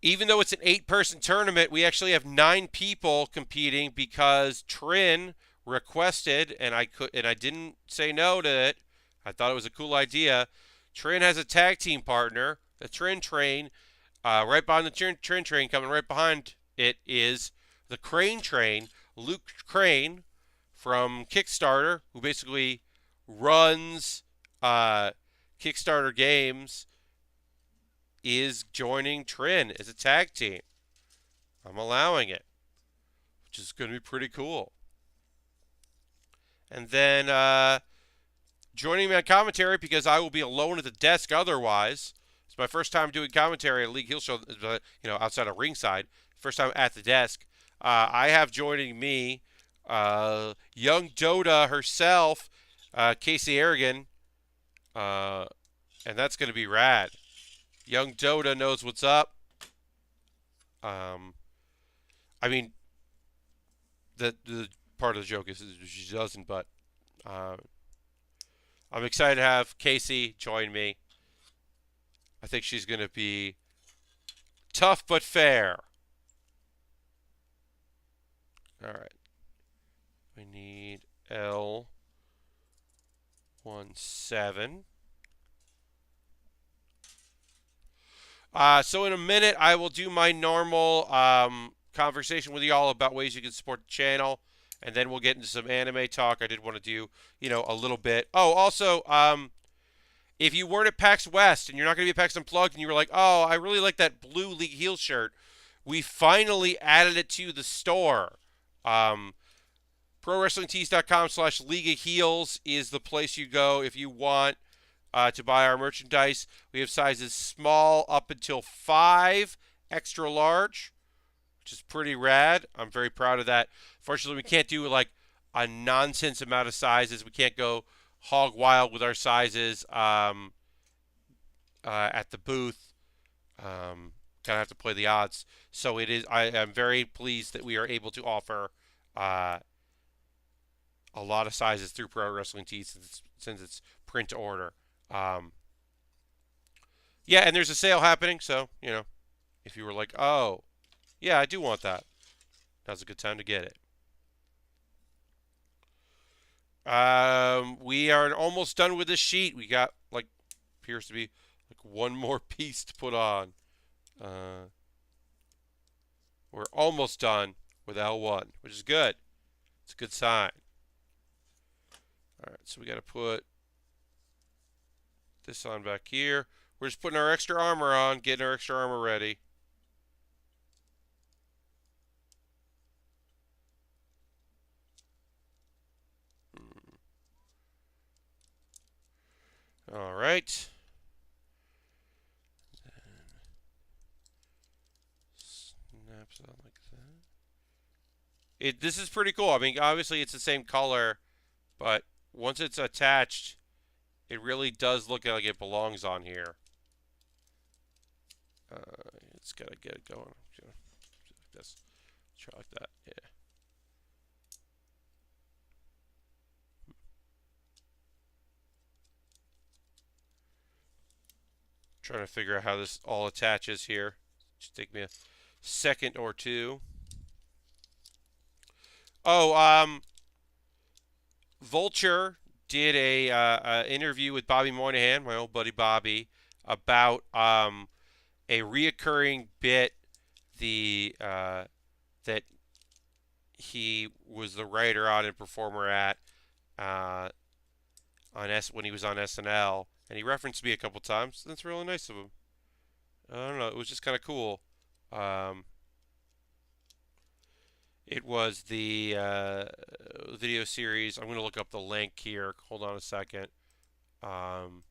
even though it's an 8-person tournament, we actually have 9 people competing because Trin requested, and I didn't say no to it. I thought it was a cool idea. Trin has a tag team partner, the Trin Train. Right behind the Trin Train, coming right behind it, is the Crane Train, Luke Crane from Kickstarter, who basically runs Kickstarter games, is joining Trin as a tag team. I'm allowing it, which is going to be pretty cool. And then joining me on commentary, because I will be alone at the desk otherwise. It's my first time doing commentary at a League Heel show, outside of ringside. First time at the desk. I have joining me young Dota herself, Casey Aragon, and that's going to be rad. Young Dota knows what's up. I mean, the part of the joke is she doesn't, but I'm excited to have Casey join me. I think she's going to be tough but fair. All right. We need L17. So in a minute, I will do my normal conversation with y'all about ways you can support the channel, and then we'll get into some anime talk. I did want to do, a little bit. Oh, also, if you weren't at PAX West and you're not going to be at PAX Unplugged and you were like, oh, I really like that blue League Heel shirt, we finally added it to the store. ProWrestlingTees.com/League of Heels is the place you go if you want to buy our merchandise. We have sizes small up until 5 extra large, which is pretty rad. I'm very proud of that. Fortunately, we can't do like a nonsense amount of sizes. We can't go hog wild with our sizes at the booth. Kind of have to play the odds. So it is. I am very pleased that we are able to offer a lot of sizes through Pro Wrestling Tees since it's print to order. Yeah, and there's a sale happening, so, if you were like, oh, yeah, I do want that, now's a good time to get it. We are almost done with this sheet. We got, appears to be, one more piece to put on. We're almost done with L1, which is good. It's a good sign. All right, so we got to put this on back here. We're just putting our extra armor on, getting our extra armor ready. All right. Snaps on like that. This is pretty cool. I mean, obviously it's the same color, but once it's attached, it really does look like it belongs on here. It's got to get it going. This. Try like that. Yeah. Trying to figure out how this all attaches here. Just take me a second or two. Oh, Vulture did a interview with Bobby Moynihan, my old buddy Bobby, about a reoccurring bit the that he was the writer on and performer at uh, when he was on SNL, and he referenced me a couple times. That's really nice of him. I don't know. It was just kind of cool. Um, it was the video series. I'm going to look up the link here. Hold on a second. Um,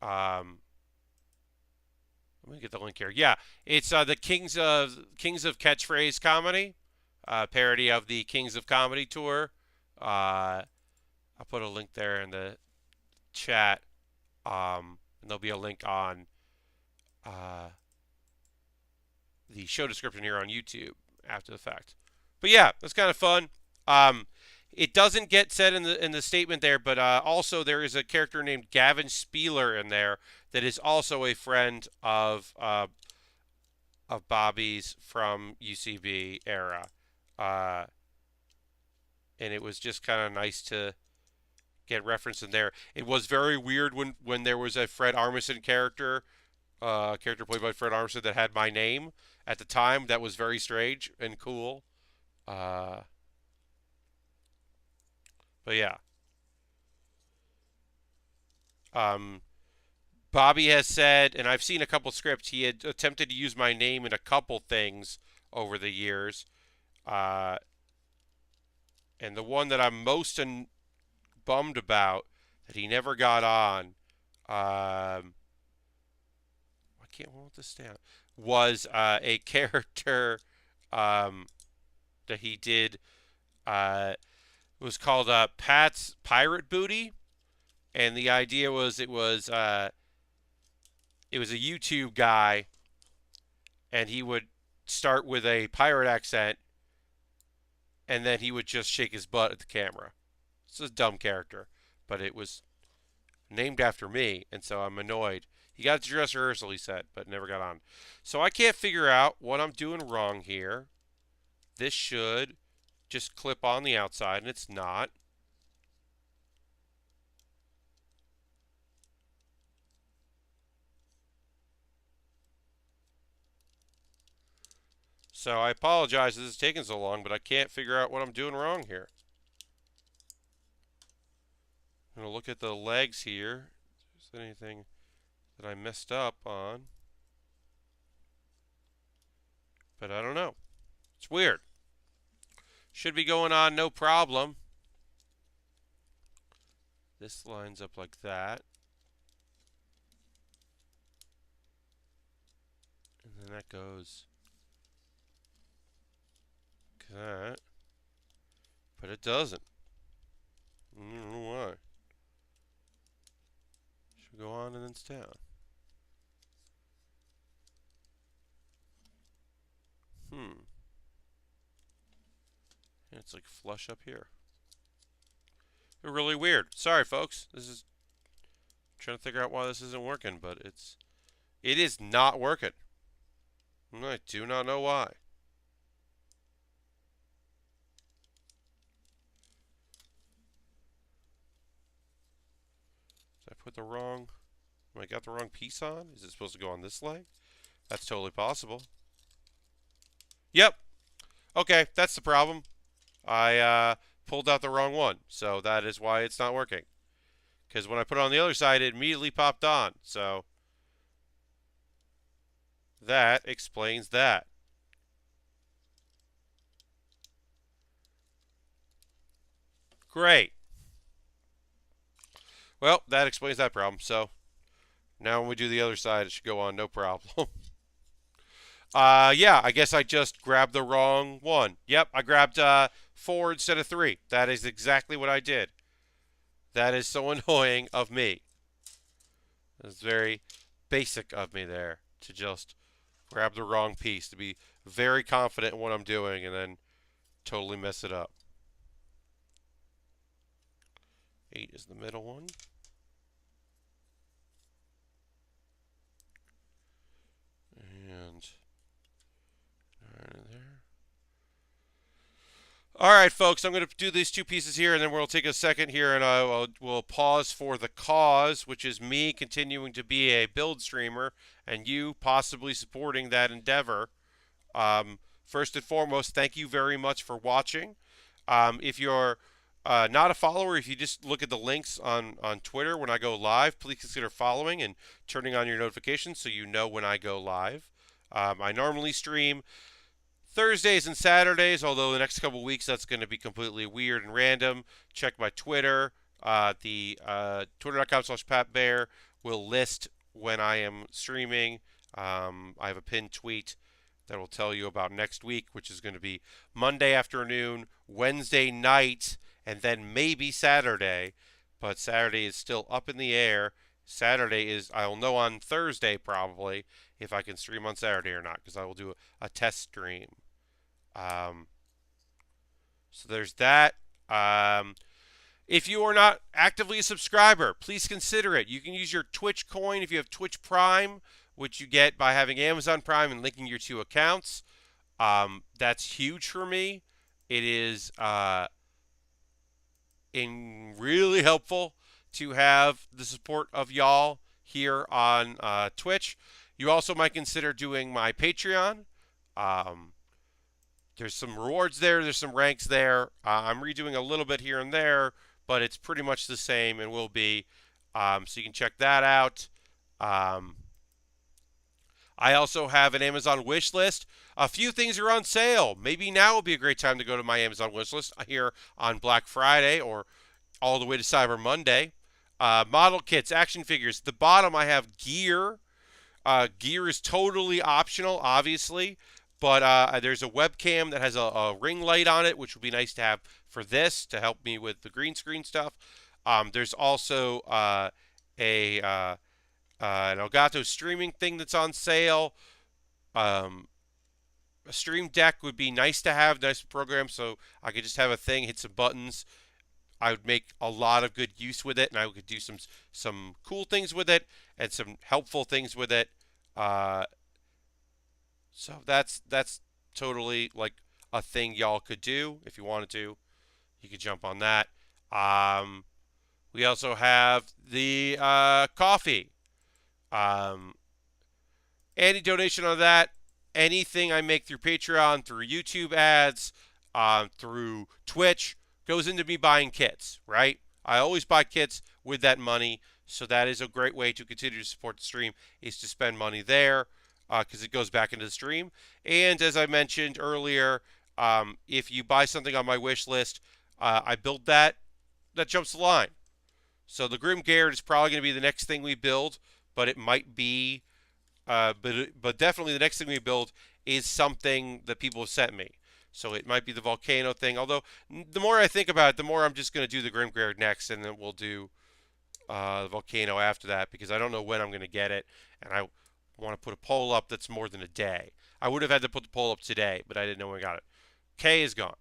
um, Let me get the link here. Yeah, it's the Kings of Catchphrase Comedy, parody of the Kings of Comedy tour. I'll put a link there in the chat, and there'll be a link on uh, the show description here on YouTube after the fact. But yeah, that's kind of fun. Um, it doesn't get said in the statement there, but also there is a character named Gavin Spieler in there that is also a friend of Bobby's from UCB era, uh, and it was just kind of nice to get referenced in there. It was very weird when there was a Fred Armisen character played by Fred Armisen that had my name at the time. That was very strange and cool. Uh, but yeah, um, Bobby has said, and I've seen a couple scripts. He had attempted to use my name in a couple things over the years, uh, and the one that I'm most bummed about that he never got on. I can't hold this down. Was a character that he did. It was called Pat's Pirate Booty, and the idea was it was a YouTube guy, and he would start with a pirate accent, and then he would just shake his butt at the camera. It's a dumb character, but it was named after me, and so I'm annoyed. He got to dress rehearsal, he said, but never got on. So I can't figure out what I'm doing wrong here. This should just clip on the outside, and it's not. So I apologize this is taking so long, but I can't figure out what I'm doing wrong here. I'm going to look at the legs here. If there's anything that I messed up on. But I don't know. It's weird. Should be going on no problem. This lines up like that. And then that goes like that. But it doesn't. I don't know why. Should go on and then it's down. And it's like flush up here. They're really weird. Sorry, folks. I'm trying to figure out why this isn't working, but it is not working. And I do not know why. Did I put the wrong... I got the wrong piece on? Is it supposed to go on this leg? That's totally possible. Yep. Okay, that's the problem. I pulled out the wrong one, so that is why it's not working. Because when I put it on the other side, it immediately popped on. So that explains that. Great. Well, that explains that problem. So now when we do the other side, it should go on no problem. Yeah, I guess I just grabbed the wrong one. Yep, I grabbed 4 instead of 3. That is exactly what I did. That is so annoying of me. It's very basic of me there to just grab the wrong piece, to be very confident in what I'm doing and then totally mess it up. 8 is the middle one. All right, folks, I'm going to do these two pieces here, and then we'll take a second here, and we'll pause for the cause, which is me continuing to be a build streamer, and you possibly supporting that endeavor. First and foremost, thank you very much for watching. If you're not a follower, if you just look at the links on Twitter when I go live, please consider following and turning on your notifications so you know when I go live. I normally stream Thursdays and Saturdays, although the next couple weeks that's going to be completely weird and random. Check my Twitter. Twitter.com/PatBaer will list when I am streaming. I have a pinned tweet that will tell you about next week, which is going to be Monday afternoon, Wednesday night, and then maybe Saturday. But Saturday is still up in the air. Saturday is, I'll know on Thursday probably if I can stream on Saturday or not, because I will do a test stream. So there's that. If you are not actively a subscriber, please consider it. You can use your Twitch coin if you have Twitch Prime, which you get by having Amazon Prime and linking your two accounts. That's huge for me. It is really helpful to have the support of y'all here on Twitch. You also might consider doing my Patreon. There's some rewards there. There's some ranks there. I'm redoing a little bit here and there, but it's pretty much the same and will be. So you can check that out. I also have an Amazon wish list. A few things are on sale. Maybe now will be a great time to go to my Amazon wish list here on Black Friday or all the way to Cyber Monday. Model kits, action figures. At the bottom, I have gear. Gear is totally optional, obviously. But there's a webcam that has a ring light on it, which would be nice to have for this to help me with the green screen stuff. There's also an Elgato streaming thing that's on sale. A stream deck would be nice to have, nice program, so I could just have a thing, hit some buttons. I would make a lot of good use with it, and I could do some cool things with it and some helpful things with it. So that's totally like a thing y'all could do if you wanted to. You could jump on that. We also have the coffee. Any donation on that, anything I make through Patreon, through YouTube ads, through Twitch, goes into me buying kits, right? I always buy kits with that money, so that is a great way to continue to support the stream, is to spend money there. Because it goes back into the stream. And as I mentioned earlier, if you buy something on my wish list, I build that jumps the line. So the Grim Garrett is probably going to be the next thing we build, but it might be, but definitely the next thing we build is something that people have sent me. So it might be the volcano thing. Although the more I think about it, the more I'm just going to do the Grim Garrett next, and then we'll do the volcano after that, because I don't know when I'm going to get it, and I want to put a poll up that's more than a day. I would have had to put the poll up today, but I didn't know when I got it. K is gone.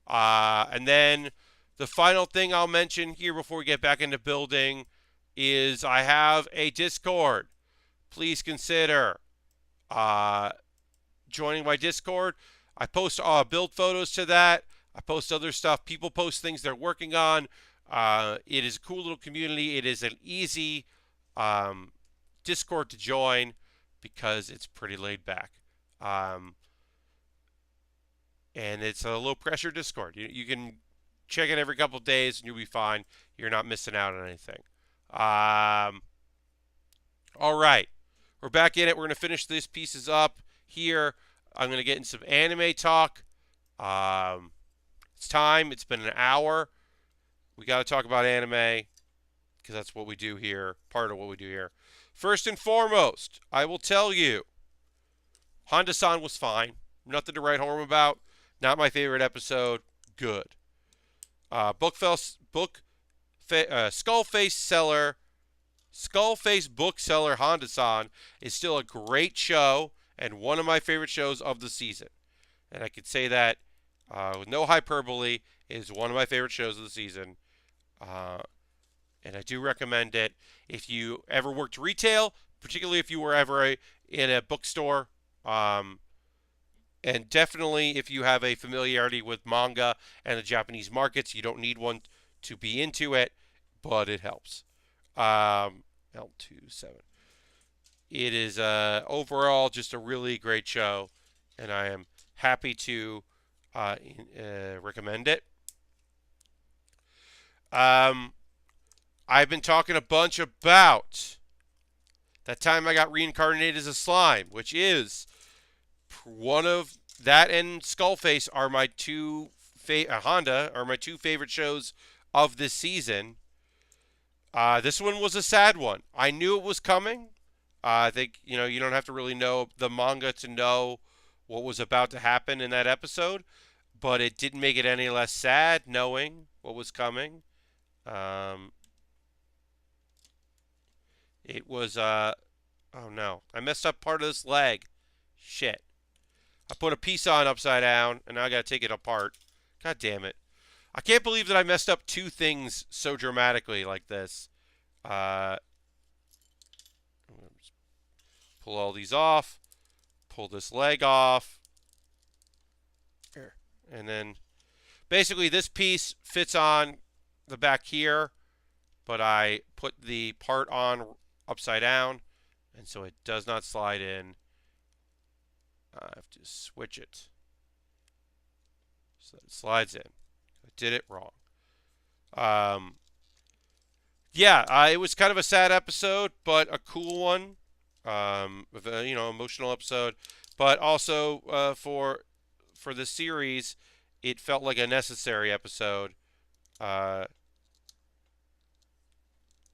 And then the final thing I'll mention here before we get back into building is I have a Discord. Please consider joining my Discord. I post build photos to that. I post other stuff. People post things they're working on. It is a cool little community. It is an easy Discord to join, because it's pretty laid back. And it's a low pressure Discord. You can check it every couple of days and you'll be fine. You're not missing out on anything. All right. We're back in it. We're going to finish these pieces up here. I'm going to get in some anime talk. It's time. It's been an hour. We got to talk about anime, because that's what we do here. Part of what we do here. First and foremost, I will tell you, Honda-san was fine. Nothing to write home about. Not my favorite episode. Good. Skullface Bookseller Honda-san is still a great show and one of my favorite shows of the season. And I could say that with no hyperbole. It is one of my favorite shows of the season. And I do recommend it. If you ever worked retail, particularly if you were ever in a bookstore, and And definitely, if you have a familiarity with manga and the Japanese markets, you don't need one to be into it, but it helps. L27. It is overall just a really great show, and I am happy to recommend it. I've been talking a bunch about that time I got reincarnated as a slime, which is one of that and Skullface are my two Honda are my two favorite shows of this season. This one was a sad one. I knew it was coming. I think you don't have to really know the manga to know what was about to happen in that episode, but it didn't make it any less sad knowing what was coming. It was oh no, I messed up part of this leg. Shit. I put a piece on upside down, and now I gotta take it apart. God damn it. I can't believe that I messed up two things so dramatically like this. Pull all these off. Pull this leg off. Here. And then, basically, this piece fits on the back here, but I put the part on upside down, and so it does not slide in. I have to switch it so that it slides in. I did it wrong. Yeah, it was kind of a sad episode, but a cool one. With a emotional episode, but also for the series, it felt like a necessary episode. Okay,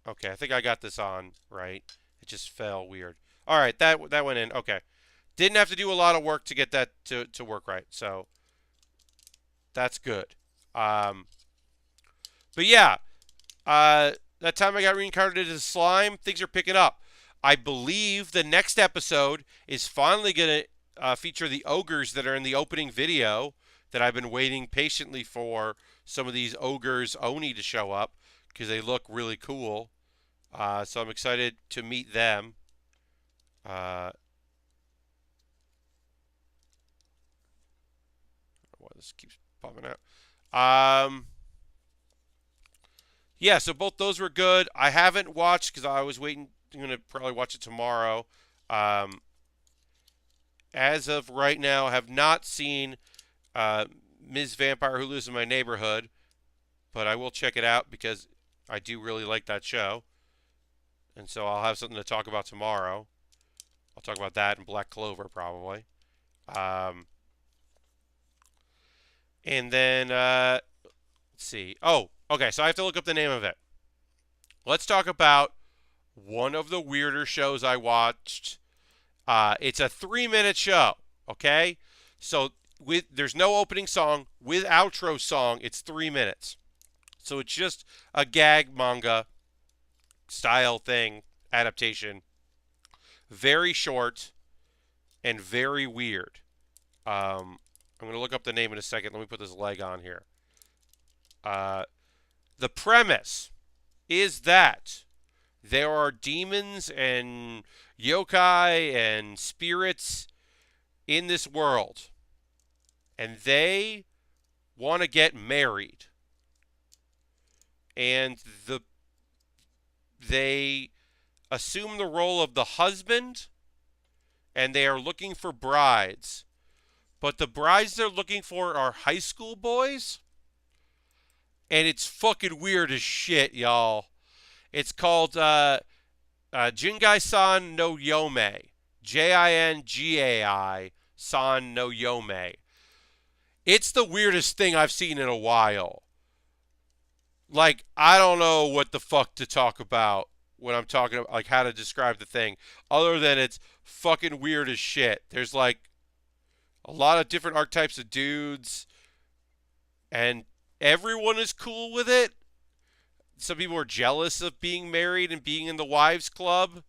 I think I got this on right. It just fell weird. All right, that went in. Okay. Didn't have to do a lot of work to get that to work right, so that's good. But yeah, that time I got reincarnated as slime, things are picking up. I believe the next episode is finally going to feature the ogres that are in the opening video that I've been waiting patiently for some of these ogres Oni to show up because they look really cool. So I'm excited to meet them. Why this keeps popping out. Yeah, so both those were good. I haven't watched because I was waiting. I'm going to probably watch it tomorrow. As of right now, I have not seen Ms. Vampire Who Lives in My Neighborhood, but I will check it out because I do really like that show. And so I'll have something to talk about tomorrow. I'll talk about that and Black Clover probably. And then, let's see. Oh, okay, so I have to look up the name of it. Let's talk about one of the weirder shows I watched. It's a 3-minute show, okay? So there's no opening song. With outro song, it's 3 minutes. So it's just a gag manga style thing, adaptation. Very short and very weird. I'm going to look up the name in a second. Let me put this leg on here. The premise is that there are demons and yokai and spirits in this world, and they want to get married. And they assume the role of the husband, and they are looking for brides. But the brides they're looking for are high school boys, and it's fucking weird as shit, y'all. It's called Jingai-san no Yome. Jingai san no Yome. It's the weirdest thing I've seen in a while. Like, I don't know what the fuck to talk about when I'm talking about, like, how to describe the thing, other than it's fucking weird as shit. There's, like, a lot of different archetypes of dudes, and everyone is cool with it. Some people are jealous of being married and being in the wives club,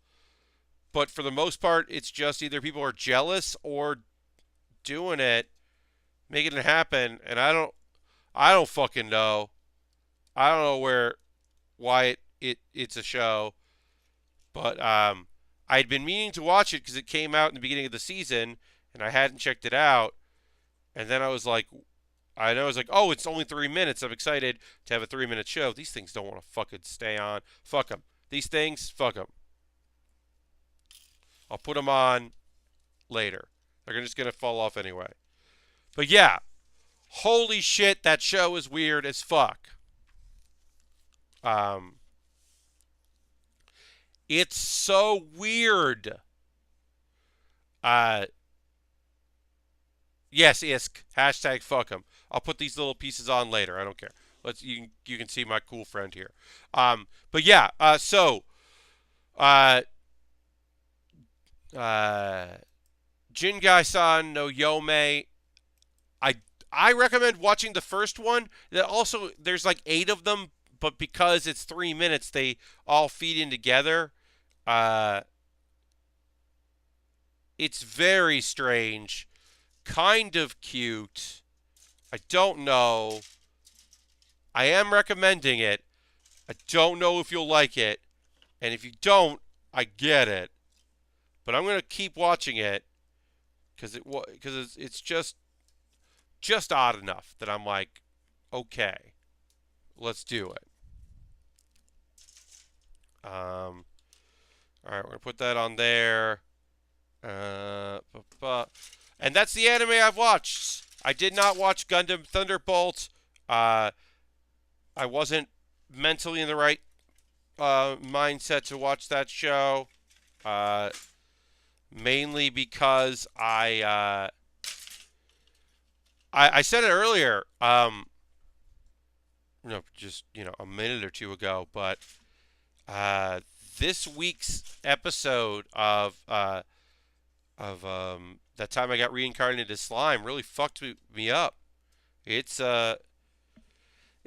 but for the most part, it's just either people are jealous or doing it, making it happen, and I don't fucking know. I don't know why it's a show, but I'd been meaning to watch it because it came out in the beginning of the season, and I hadn't checked it out. And then I was like, oh, it's only 3 minutes. I'm excited to have a 3 minute show. These things don't want to fucking stay on. Fuck them. These things, fuck them. I'll put them on later. They're just gonna fall off anyway. But yeah, holy shit, that show is weird as fuck. Um, it's so weird. Uh, yes, isk. Hashtag fuck him. I'll put these little pieces on later. I don't care. You can see my cool friend here. But yeah. Uh, uh, Jingai-san no Yome. I I recommend watching the first one. Also, there's like 8 of them, but because it's 3 minutes, they all feed in together. Uh, it's very strange, kind of cute. I don't know. I am recommending it. I don't know if you'll like it, and if you don't, I get it. But I'm gonna keep watching it because it's just odd enough that I'm like, okay, let's do it. All right, we're gonna put that on there. And that's the anime I've watched. I did not watch Gundam Thunderbolt. I wasn't mentally in the right mindset to watch that show. Mainly because I said it earlier. Just a minute or two ago, but this week's episode of that time I got reincarnated as slime really fucked me up. It's it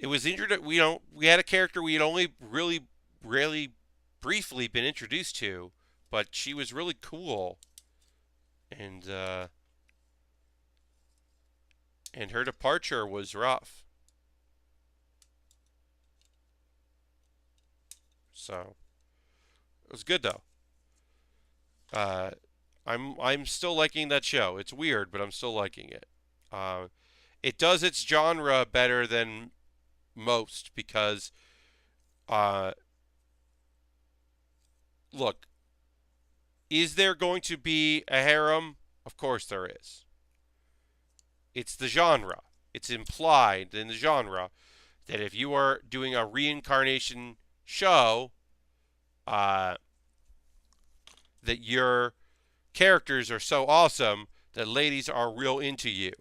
was we had a character we had only really briefly been introduced to, but she was really cool, and her departure was rough. So it was good though. Uh, I'm still liking that show. It's weird, but I'm still liking it. It does its genre better than most because, uh, look, is there going to be a harem? Of course there is. It's the genre. It's implied in the genre that if you are doing a reincarnation show, that your characters are so awesome that ladies are real into you.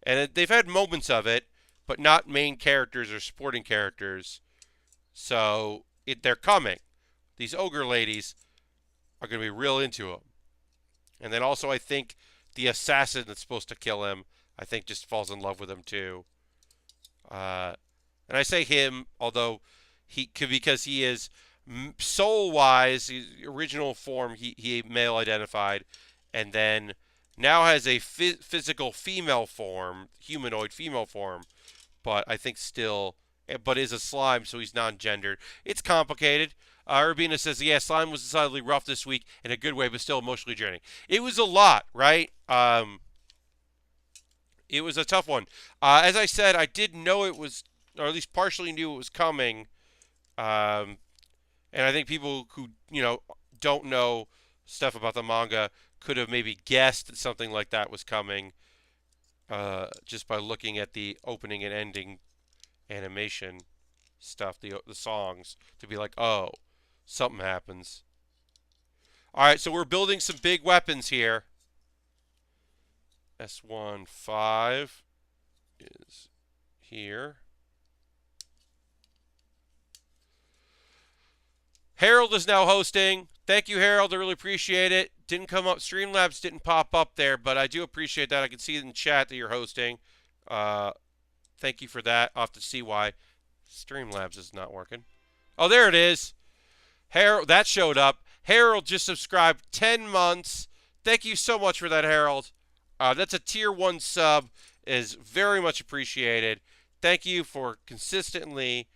And they've had moments of it, but not main characters or supporting characters. So they're coming. These ogre ladies are going to be real into him. And then also, I think the assassin that's supposed to kill him, I think just falls in love with him too. And I say him, although because he is soul-wise, original form, he male identified, and then now has a physical female form, humanoid female form, but I think but is a slime, so he's non-gendered. It's complicated. Urbina says, yeah, slime was decidedly rough this week in a good way, but still emotionally draining. It was a lot, right? It was a tough one. As I said, I did know it was, or at least partially knew it was coming. And I think people who, don't know stuff about the manga could have maybe guessed that something like that was coming just by looking at the opening and ending animation stuff, the songs, to be like, oh, something happens. All right, so we're building some big weapons here. S15 is here. Harold is now hosting. Thank you, Harold. I really appreciate it. Didn't come up. Streamlabs didn't pop up there, but I do appreciate that. I can see in chat that you're hosting. Thank you for that. I'll have to see why Streamlabs is not working. Oh, there it is. Harold, that showed up. Harold just subscribed 10 months. Thank you so much for that, Harold. That's a tier 1 sub. Is very much appreciated. Thank you for consistently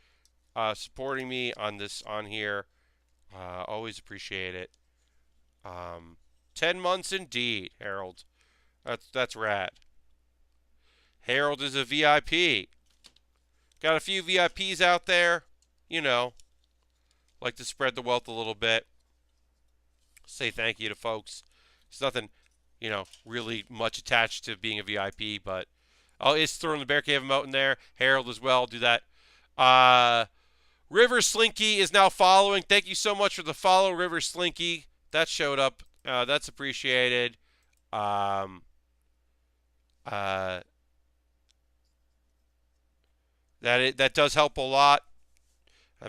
supporting me on here. Always appreciate it. 10 months indeed, Harold. That's rad. Harold is a VIP. Got a few VIPs out there. You know, like to spread the wealth a little bit. Say thank you to folks. There's nothing, really much attached to being a VIP, but it's throwing the Bear Cave emote in there. Harold as well. Do that. River Slinky is now following. Thank you so much for the follow, River Slinky. That showed up. That's appreciated. That does help a lot.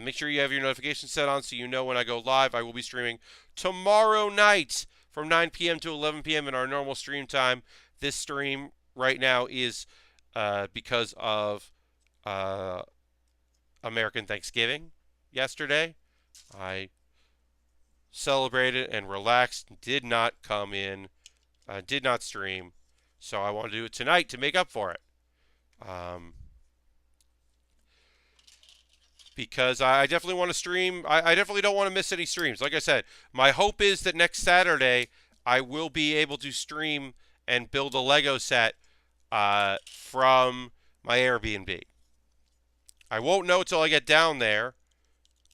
Make sure you have your notifications set on so you know when I go live. I will be streaming tomorrow night from 9 p.m. to 11 p.m. in our normal stream time. This stream right now is because of American Thanksgiving yesterday. I celebrated and relaxed, did not come in, did not stream. So I want to do it tonight to make up for it. Because I definitely want to stream. I definitely don't want to miss any streams. Like I said, my hope is that next Saturday I will be able to stream and build a Lego set from my Airbnb. I won't know until I get down there.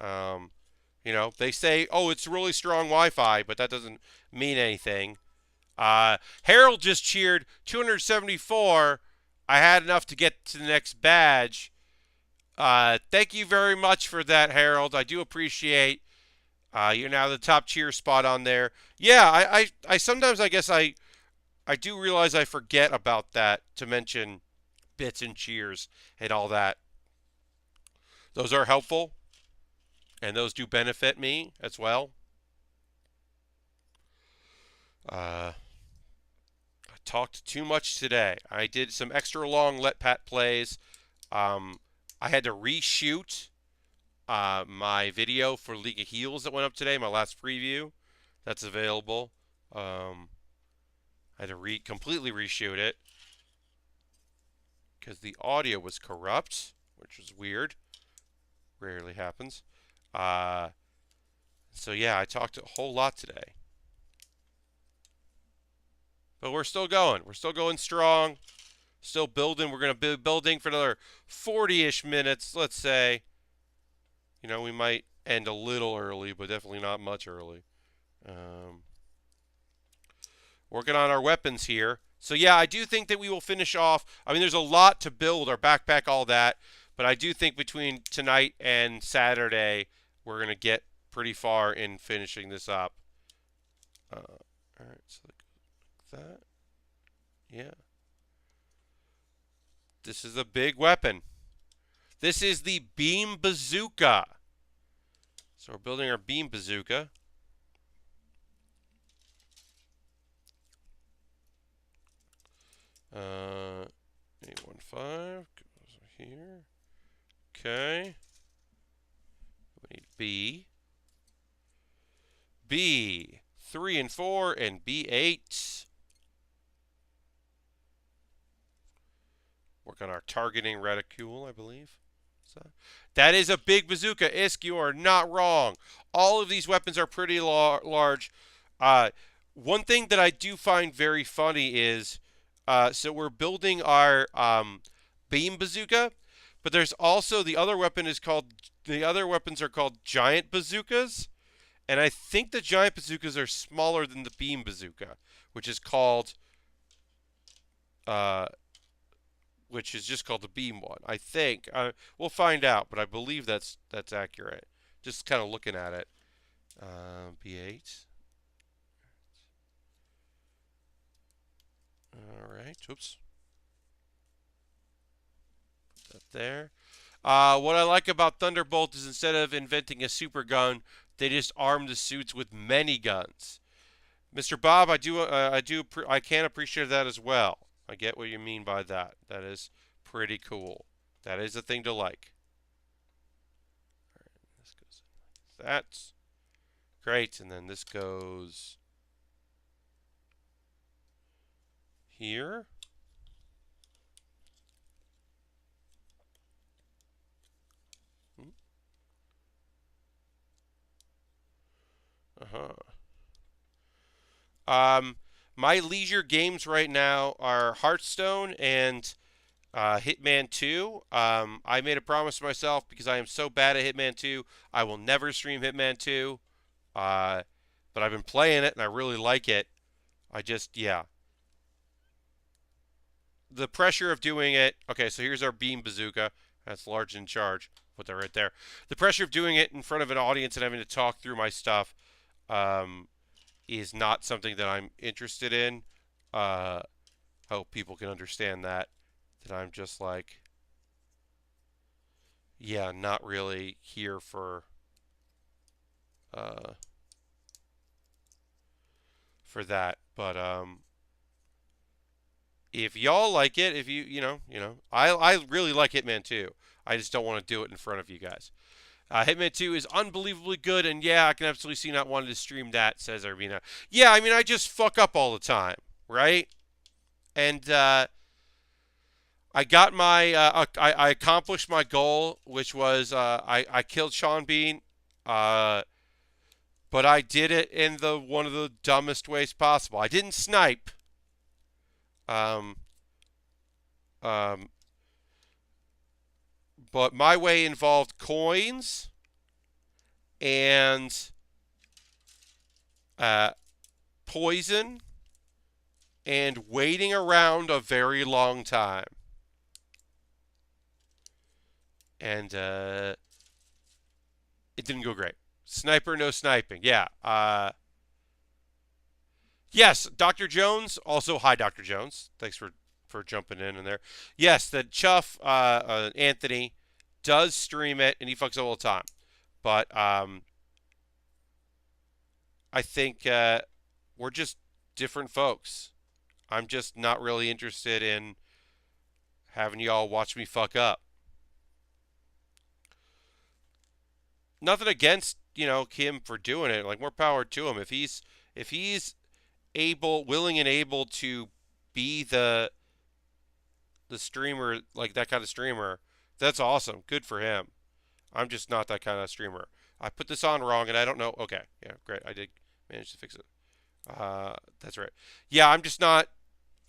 They say, oh, it's really strong Wi-Fi, but that doesn't mean anything. Harold just cheered 274. I had enough to get to the next badge. Thank you very much for that, Harold. I do appreciate. You're now the top cheer spot on there. Yeah, I sometimes I guess I do realize I forget about that to mention bits and cheers and all that. Those are helpful, and those do benefit me as well. I talked too much today. I did some extra long Let Pat plays. I had to reshoot my video for League of Heels that went up today, my last preview. That's available. I had to completely reshoot it because the audio was corrupt, which was weird. Rarely happens. So yeah, I talked a whole lot today. But we're still going. We're still going strong. Still building. We're going to be building for another 40-ish minutes, let's say. We might end a little early, but definitely not much early. Working on our weapons here. So yeah, I do think that we will finish off. I mean, there's a lot to build, our backpack, all that. But I do think between tonight and Saturday, we're going to get pretty far in finishing this up. All right, so like that. Yeah. This is a big weapon. This is the beam bazooka. So we're building our beam bazooka. Uh, 815 goes here. Okay. We need B. B. 3 and 4 and B8. Work on our targeting reticule, I believe. So, that is a big bazooka. Isk, you are not wrong. All of these weapons are pretty large. One thing that I do find very funny is, so we're building our beam bazooka, but there's also the other weapons are called giant bazookas, and I think the giant bazookas are smaller than the beam bazooka, which is just called the beam one. I think we'll find out, but I believe that's accurate. Just kind of looking at it. B8. All right. Oops. Put that there. What I like about Thunderbolt is instead of inventing a super gun, they just arm the suits with many guns. Mr. Bob, I can appreciate that as well. I get what you mean by that. That is pretty cool. That is a thing to like. All right, this goes like that. Great, and then this goes here. My leisure games right now are Hearthstone and Hitman 2. I made a promise to myself because I am so bad at Hitman 2. I will never stream Hitman 2. Uh, but I've been playing it and I really like it. Yeah. The pressure of doing it. Okay, so here's our beam bazooka. That's large and in charge. Put that right there. The pressure of doing it in front of an audience and having to talk through my stuff um, is not something that I'm interested in. Uh, hope people can understand that. That I'm just like, yeah, not really here uh, for that. But if y'all like it, if I really like Hitman 2. I just don't want to do it in front of you guys. Hitman 2 is unbelievably good, and yeah, I can absolutely see not wanting to stream that, says Arvina. Yeah, I mean, I just fuck up all the time, right? And I got I accomplished my goal, which was I killed Sean Bean, uh, but I did it in the one of the dumbest ways possible. I didn't snipe. Um, um, but my way involved coins and uh, poison and waiting around a very long time. And it didn't go great. Sniper, no sniping. Yeah. Yes, Dr. Jones. Also, hi, Dr. Jones. Thanks for jumping in there. Yes, the Chuff Anthony does stream it, and he fucks up all the time. But I think we're just different folks. I'm just not really interested in having y'all watch me fuck up. Nothing against him for doing it. Like more power to him. If he's willing and able to be the streamer, like that kind of streamer, that's awesome. Good for him. I'm just not that kind of streamer. I put this on wrong and I don't know. Okay, yeah, great. I did manage to fix it. That's right. Yeah, I'm just not.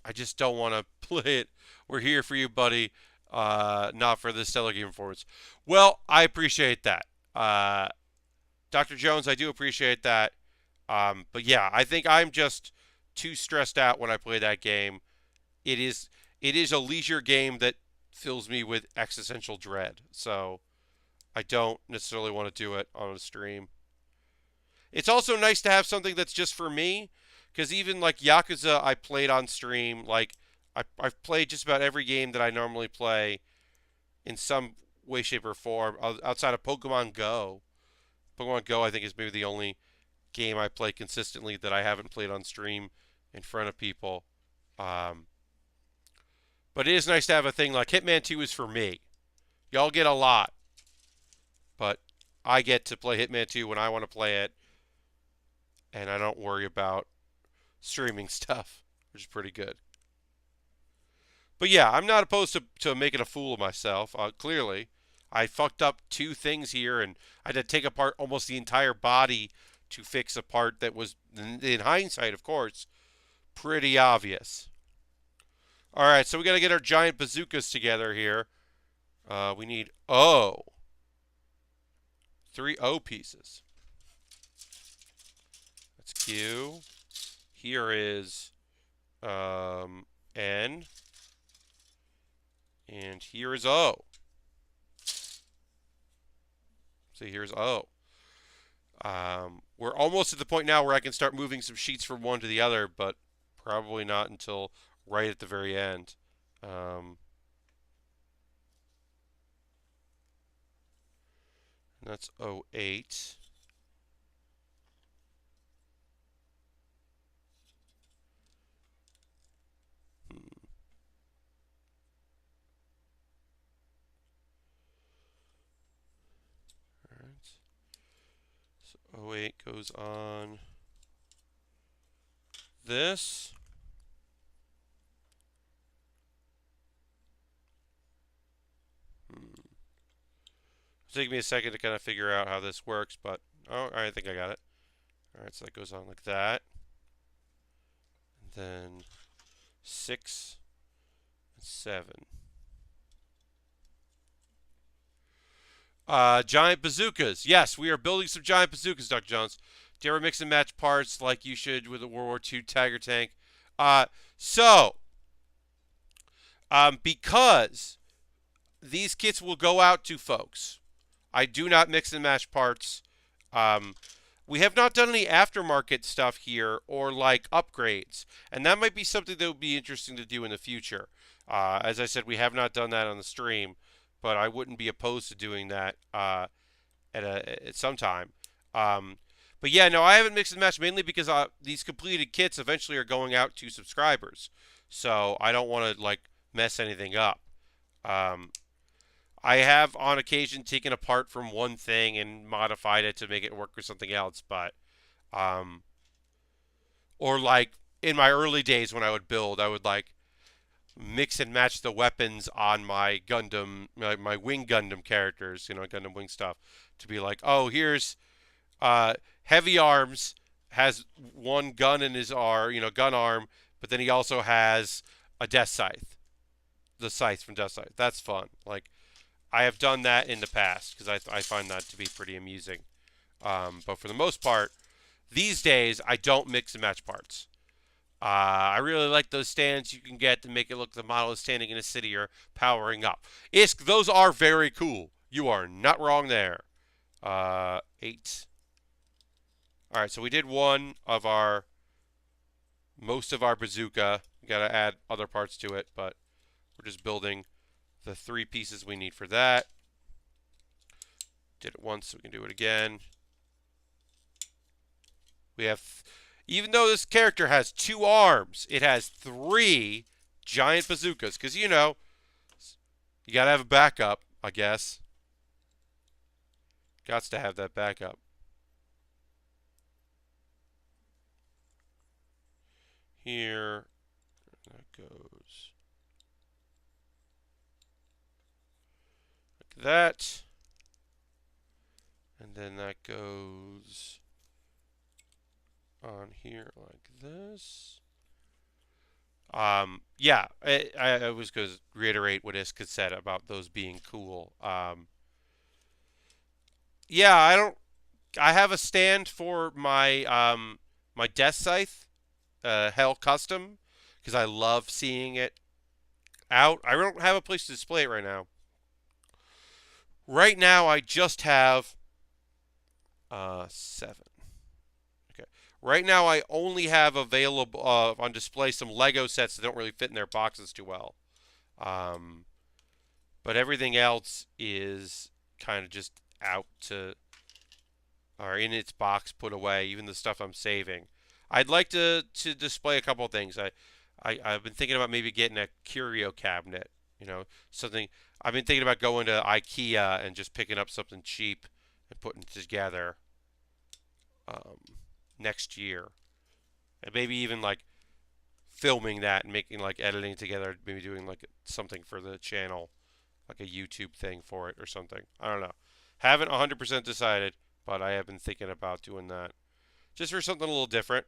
I just don't want to play it. We're here for you, buddy. Not for the stellar game performance. Well, I appreciate that. Dr. Jones, I do appreciate that. But yeah, I think I'm just too stressed out when I play that game. It is a leisure game that fills me with existential dread. So I don't necessarily want to do it on a stream. It's also nice to have something that's just for me, because even like Yakuza, I played on stream. Like I've played just about every game that I normally play in some way, shape, or form outside of Pokemon Go. Pokemon Go, I think, is maybe the only game I play consistently that I haven't played on stream in front of people. Um, but it is nice to have a thing like Hitman 2 is for me. Y'all get a lot, but I get to play Hitman 2 when I want to play it, and I don't worry about streaming stuff, which is pretty good. But yeah, I'm not opposed to making a fool of myself. Clearly, I fucked up two things here, and I had to take apart almost the entire body to fix a part that was, in hindsight, of course, pretty obvious. All right, so we got to get our giant bazookas together here. We need three O pieces. That's Q. Here is N. And here is O. See, here's O. We're almost at the point now where I can start moving some sheets from one to the other, but probably not until right at the very end. That's 08. Alright. So 08 goes on this. It'll take me a second to kind of figure out how this works, but I think I got it. Alright, so that goes on like that. And then 6 and 7. Giant bazookas. Yes, we are building some giant bazookas, Dr. Jones. Do you ever mix and match parts like you should with a World War II Tiger tank? Uh, so, because these kits will go out to folks, I do not mix and match parts. Um, we have not done any aftermarket stuff here or like upgrades, and that might be something that would be interesting to do in the future. As I said, we have not done that on the stream, but I wouldn't be opposed to doing that at some time. Um, but yeah, no, I haven't mixed and matched mainly because these completed kits eventually are going out to subscribers, so I don't want to like mess anything up. Um, I have on occasion taken apart from one thing and modified it to make it work with something else, but um, or like in my early days when I would build, I would like mix and match the weapons on my Gundam, my Wing Gundam characters, Gundam Wing stuff, to be like, oh, here's heavy arms has one gun in his arm, gun arm, but then he also has a death scythe, the scythe from Death Scythe. That's fun. Like I have done that in the past because I find that to be pretty amusing. But for the most part, these days I don't mix and match parts. I really like those stands you can get to make it look the model is standing in a city or powering up. Isk, those are very cool. You are not wrong there. 8. All right, so we did most of our bazooka. We got to add other parts to it, but we're just building the 3 pieces we need for that. Did it once, so we can do it again. We have, even though this character has 2 arms, it has 3 giant bazookas. Because, you got to have a backup, I guess. Gots to have that backup. Here, that goes like that. And then that goes on here like this. Yeah, I was going to reiterate what Isk had said about those being cool. Yeah, I have a stand for my my Death Scythe, Hell Custom, because I love seeing it out. I don't have a place to display it right now. Right now, I just have 7. Okay. Right now, I only have available on display some Lego sets that don't really fit in their boxes too well. But everything else is kind of just out to, or in its box put away, even the stuff I'm saving. I'd like to display a couple of things. I've been thinking about maybe getting a curio cabinet, something. I've been thinking about going to IKEA and just picking up something cheap and putting it together next year. And maybe even like filming that and making like editing together, maybe doing like something for the channel, like a YouTube thing for it or something. I don't know. Haven't 100% decided, but I have been thinking about doing that. Just for something a little different.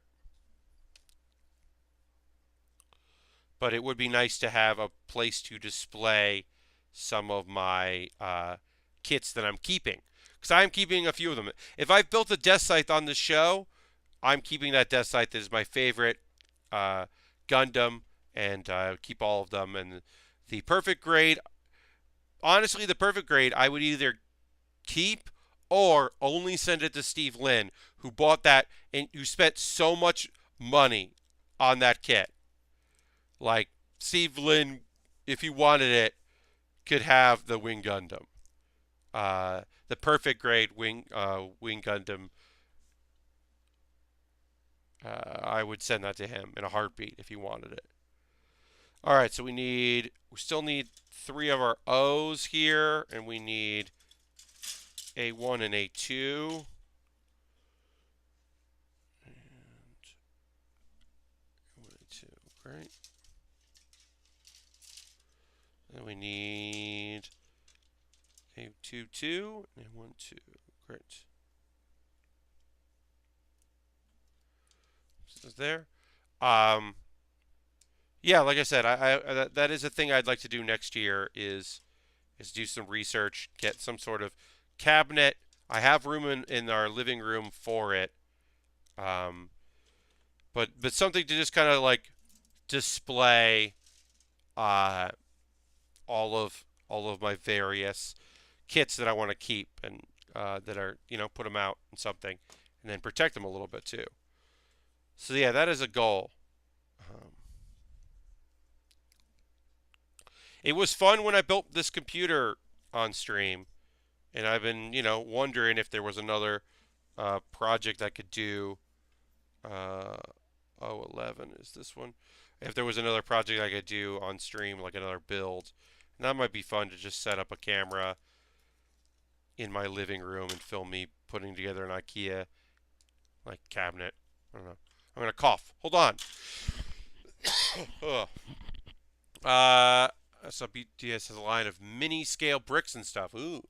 But it would be nice to have a place to display some of my kits that I'm keeping. Because I'm keeping a few of them. If I've built a Death Scythe on the show, I'm keeping that Death Scythe as my favorite Gundam, and keep all of them. And the perfect grade, honestly, the perfect grade, I would either keep or only send it to Steve Lynn, who bought that and who spent so much money on that kit. Like, Steve Lynn, if he wanted it, could have the Wing Gundam. The perfect grade Wing Gundam. I would send that to him in a heartbeat if he wanted it. All right, so we still need 3 of our O's here, and we need A1 and A2. And A2, great. Then we need A22 and A12, great. Is there? Yeah, like I said, that is a thing I'd like to do next year is do some research, get some sort of cabinet. I have room in our living room for it. Um, but something to just kind of like display uh, all of my various kits that I want to keep and that are put them out in something and then protect them a little bit too. So yeah, that is a goal. Um, it was fun when I built this computer on stream, and I've been wondering if there was another project I could do. Uh, 11 is this one. If there was another project I could do on stream, like another build, and that might be fun to just set up a camera in my living room and film me putting together an IKEA like cabinet. I don't know. I'm gonna cough. Hold on. Ugh. So BTS has a line of mini scale bricks and stuff. Ooh.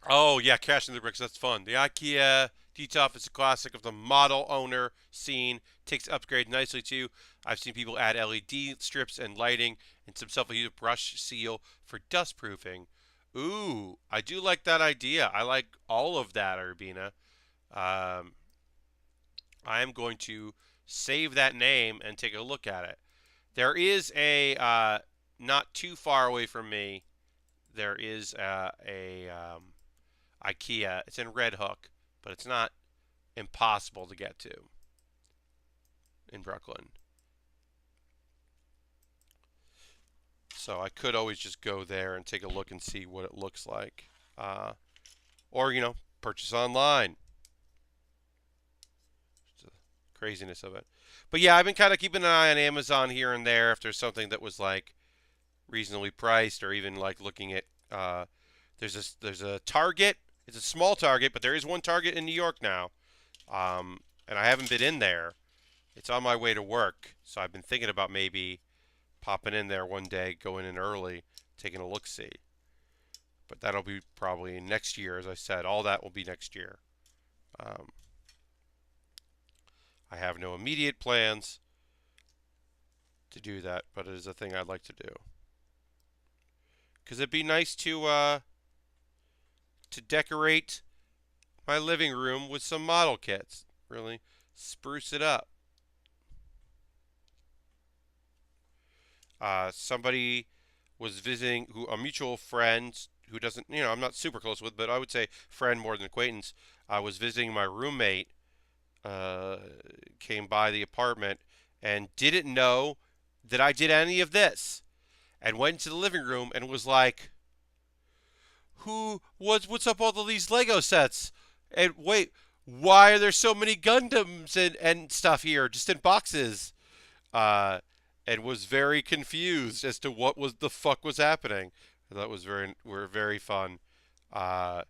Oh yeah, cashing the bricks. That's fun. The IKEA Detolf is a classic of the model owner scene. Takes upgrade nicely too. I've seen people add LED strips and lighting and some self-adhesive brush seal for dust proofing. Ooh, I do like that idea. I like all of that, Urbina. Um, I am going to save that name and take a look at it. There is a not too far away from me. There is a IKEA. It's in Red Hook, but it's not impossible to get to in Brooklyn. So I could always just go there and take a look and see what it looks like. Or, purchase online. Just the craziness of it. But yeah, I've been kind of keeping an eye on Amazon here and there if there's something that was like reasonably priced, or even like looking at there's a Target. It's a small Target, but there is one Target in New York now. And I haven't been in there. It's on my way to work, so I've been thinking about maybe popping in there one day, going in early, taking a look-see. But that'll be probably next year, as I said. All that will be next year. Um, I have no immediate plans to do that, but it is a thing I'd like to do. Because it'd be nice to decorate my living room with some model kits. Really spruce it up. Somebody was visiting, a mutual friend who doesn't, I'm not super close with, but I would say friend more than acquaintance, was visiting my roommate, came by the apartment and didn't know that I did any of this, and went into the living room and was like, what's up with all these Lego sets? And wait, why are there so many Gundams and stuff here, just in boxes? Uh, and was very confused as to what was the fuck was happening. That was very fun. Uh,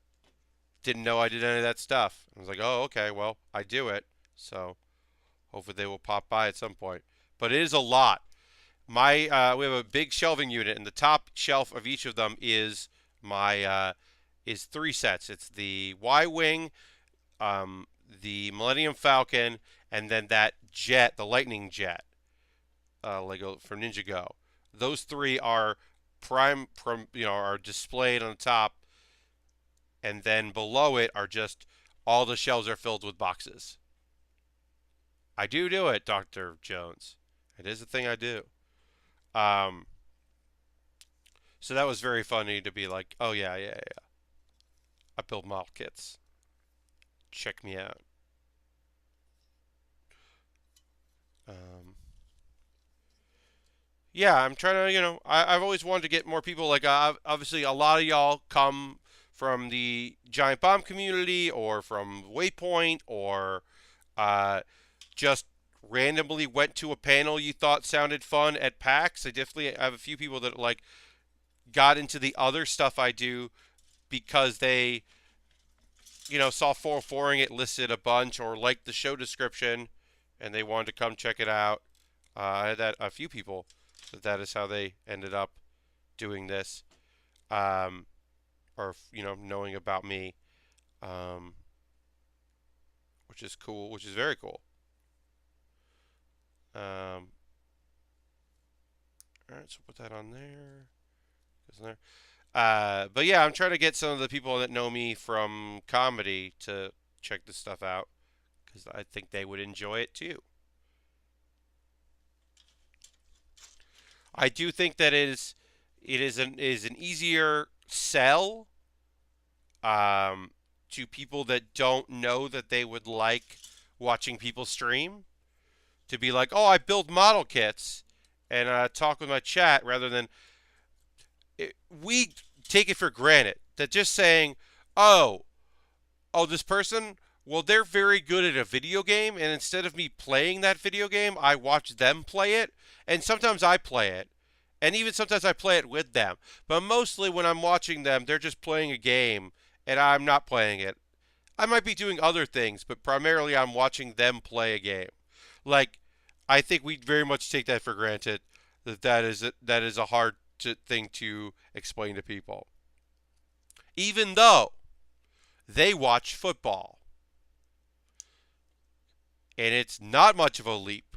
didn't know I did any of that stuff. I was like, oh, okay, well, I do it. So hopefully they will pop by at some point. But it is a lot. We have a big shelving unit, and the top shelf of each of them is is 3 sets. It's the Y-wing, the Millennium Falcon, and then that jet, the Lightning jet, Lego for Ninjago. Those 3 are are displayed on the top, and then below it are just all the shelves are filled with boxes. I do it, Dr. Jones. It is a thing I do. Um, so that was very funny to be like, oh yeah. I build model kits. Check me out. Um, yeah, I'm trying to, I've always wanted to get more people. Like, obviously, a lot of y'all come from the Giant Bomb community or from Waypoint or just randomly went to a panel you thought sounded fun at PAX. I definitely have a few people that like got into the other stuff I do because they, saw 404ing it listed a bunch or liked the show description and they wanted to come check it out. I had a few people that is how they ended up doing this, or knowing about me, um, which is cool, which is very cool. All right, so put that on there. Isn't there? But yeah, I'm trying to get some of the people that know me from comedy to check this stuff out because I think they would enjoy it too. I do think that it is an easier sell to people that don't know that they would like watching people stream to be like, oh, I build model kits and talk with my chat rather than we take it for granted that just saying, oh, this person, well, they're very good at a video game, and instead of me playing that video game, I watch them play it, and sometimes I play it, and even sometimes I play it with them. But mostly when I'm watching them, they're just playing a game, and I'm not playing it. I might be doing other things, but primarily I'm watching them play a game. Like, I think we very much take that for granted that is a hard thing to explain to people, even though they watch football. And it's not much of a leap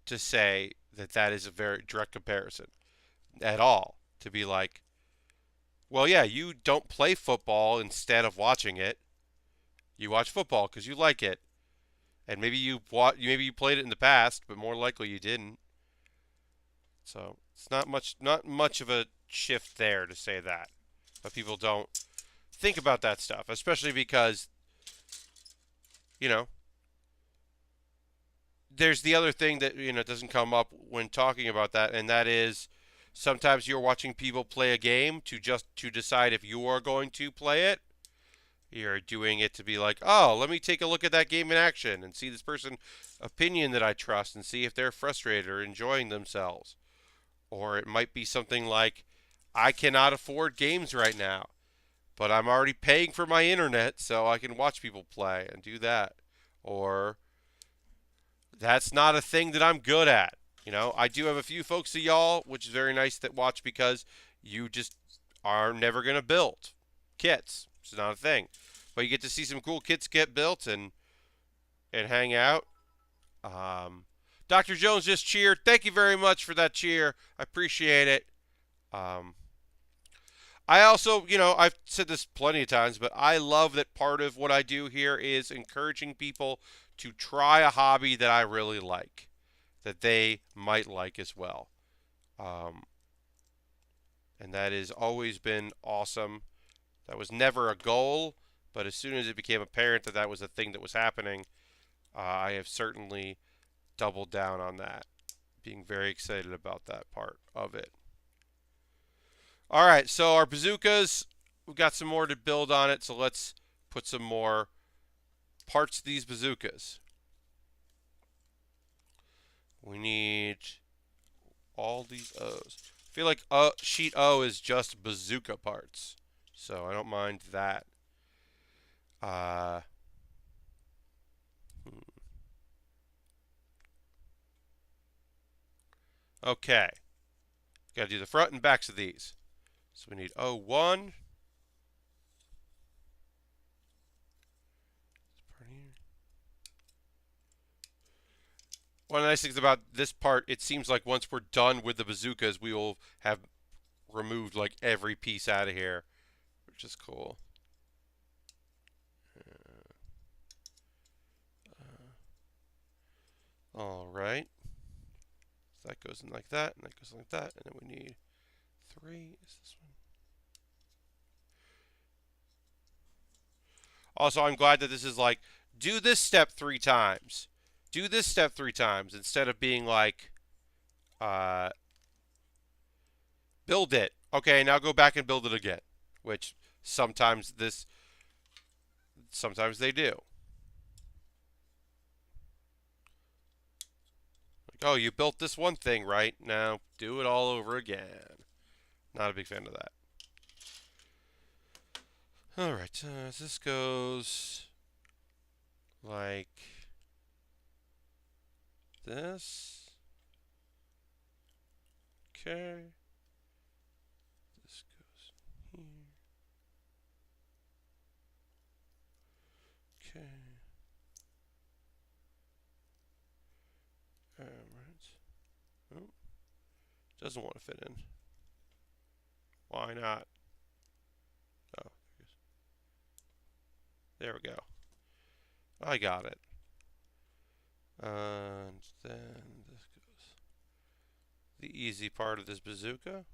to say that that is a very direct comparison at all. To be like, well, yeah, you don't play football instead of watching it. You watch football because you like it, and maybe you played it in the past, but more likely you didn't. So it's not much of a shift there to say that, but people don't think about that stuff, especially because you know there's the other thing that doesn't come up when talking about that, and that is sometimes you're watching people play a game to decide if you are going to play it. You're doing it to be like, oh, let me take a look at that game in action and see this person opinion that I trust and see if they're frustrated or enjoying themselves. Or it might be something like, I cannot afford games right now, but I'm already paying for my internet so I can watch people play and do that. Or that's not a thing that I'm good at. I do have a few folks of y'all, which is very nice, that watch because you just are never going to build kits. It's not a thing. But you get to see some cool kits get built and hang out. Dr. Jones just cheered. Thank you very much for that cheer. I appreciate it. Um, I also, I've said this plenty of times, but I love that part of what I do here is encouraging people to try a hobby that I really like, that they might like as well. Um, and that has always been awesome. That was never a goal, but as soon as it became apparent that that was a thing that was happening, I have certainly doubled down on that, being very excited about that part of it. All right, so our bazookas, we've got some more to build on it, so let's put some more parts of these bazookas. We need all these O's. I feel like sheet O is just bazooka parts, so I don't mind that. Uh, okay, got to do the front and backs of these. So we need O1. One of the nice things about this part, it seems like once we're done with the bazookas, we will have removed like every piece out of here, which is cool. All right. So that goes in like that, and that goes like that, and then we need 3. Is this one? Also, I'm glad that this is like, do this step 3 times. Do this step 3 times instead of being like, uh, build it. Okay, now go back and build it again. Which sometimes they do. Like, oh, you built this one thing, right? Now do it all over again. Not a big fan of that. All right, this goes like this. Okay. This goes here. Okay. Alright. Oh, doesn't want to fit in. Why not? Oh, there we go. I got it. And then this goes. The easy part of this bazooka.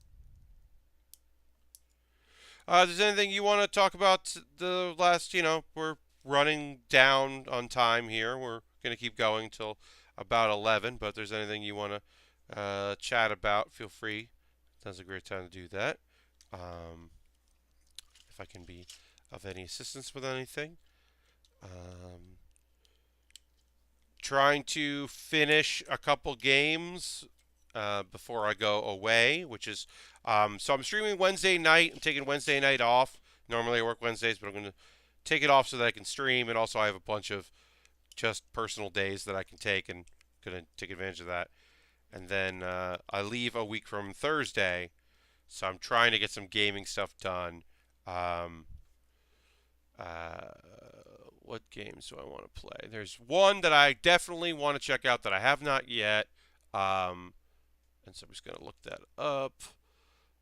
There's anything you want to talk about the last, we're running down on time here. We're going to keep going till about 11, but if there's anything you want to chat about, feel free. Now's a great time to do that. If I can be of any assistance with anything. Trying to finish a couple games before I go away, which is so I'm streaming Wednesday night. I'm taking Wednesday night off. Normally I work Wednesdays, but I'm going to take it off so that I can stream, and also I have a bunch of just personal days that I can take, and going to take advantage of that. And then I leave a week from Thursday, so I'm trying to get some gaming stuff done. What games do I want to play? There's one that I definitely want to check out that I have not yet. And so I'm just going to look that up.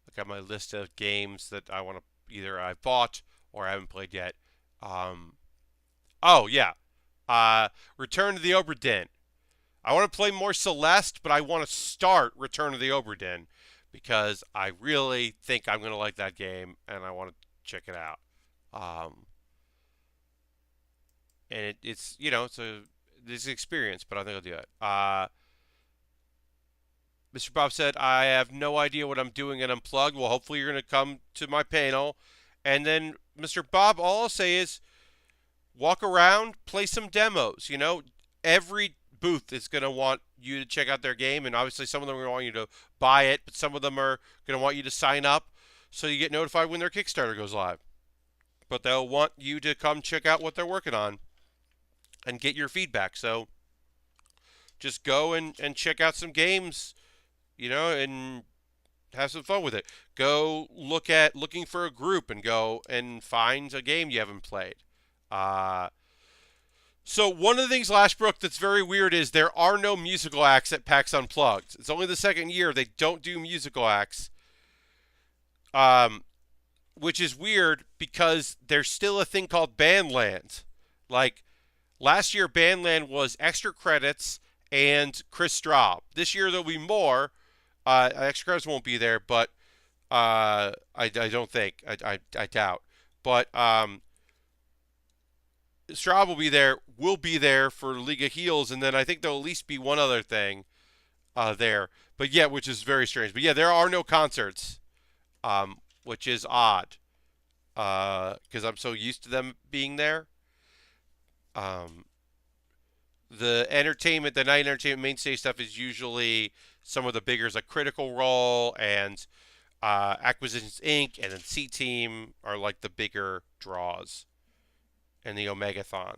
I got my list of games that I want to either I've bought or I haven't played yet. Oh, yeah. Return to the Obra Dinn. I want to play more Celeste, but I want to start Return to the Obra Dinn because I really think I'm going to like that game and I want to check it out. And it's it's an experience, but I think I'll do it. Mr. Bob said, I have no idea what I'm doing at Unplugged. Well, hopefully you're going to come to my panel. And then, Mr. Bob, all I'll say is walk around, play some demos. Every booth is going to want you to check out their game, and obviously some of them are going to want you to buy it, but some of them are going to want you to sign up so you get notified when their Kickstarter goes live. But they'll want you to come check out what they're working on and get your feedback. So just go and check out some games, and have some fun with it. Go looking for a group and go and find a game you haven't played. So one of the things, Lashbrook, that's very weird is there are no musical acts at PAX Unplugged. It's only the second year they don't do musical acts, which is weird because there's still a thing called Bandland. Like, last year, Bandland was extra credits and Chris Straub. This year, there'll be more. Extra credits won't be there, but I don't think. I doubt. But Straub will be there. We'll be there for League of Heels, and then I think there'll at least be one other thing there. But yeah, which is very strange. But yeah, there are no concerts, which is odd because I'm so used to them being there. The night entertainment mainstay stuff is usually some of the biggers like Critical Role and Acquisitions Inc. and then C-Team are like the bigger draws. And the Omegathon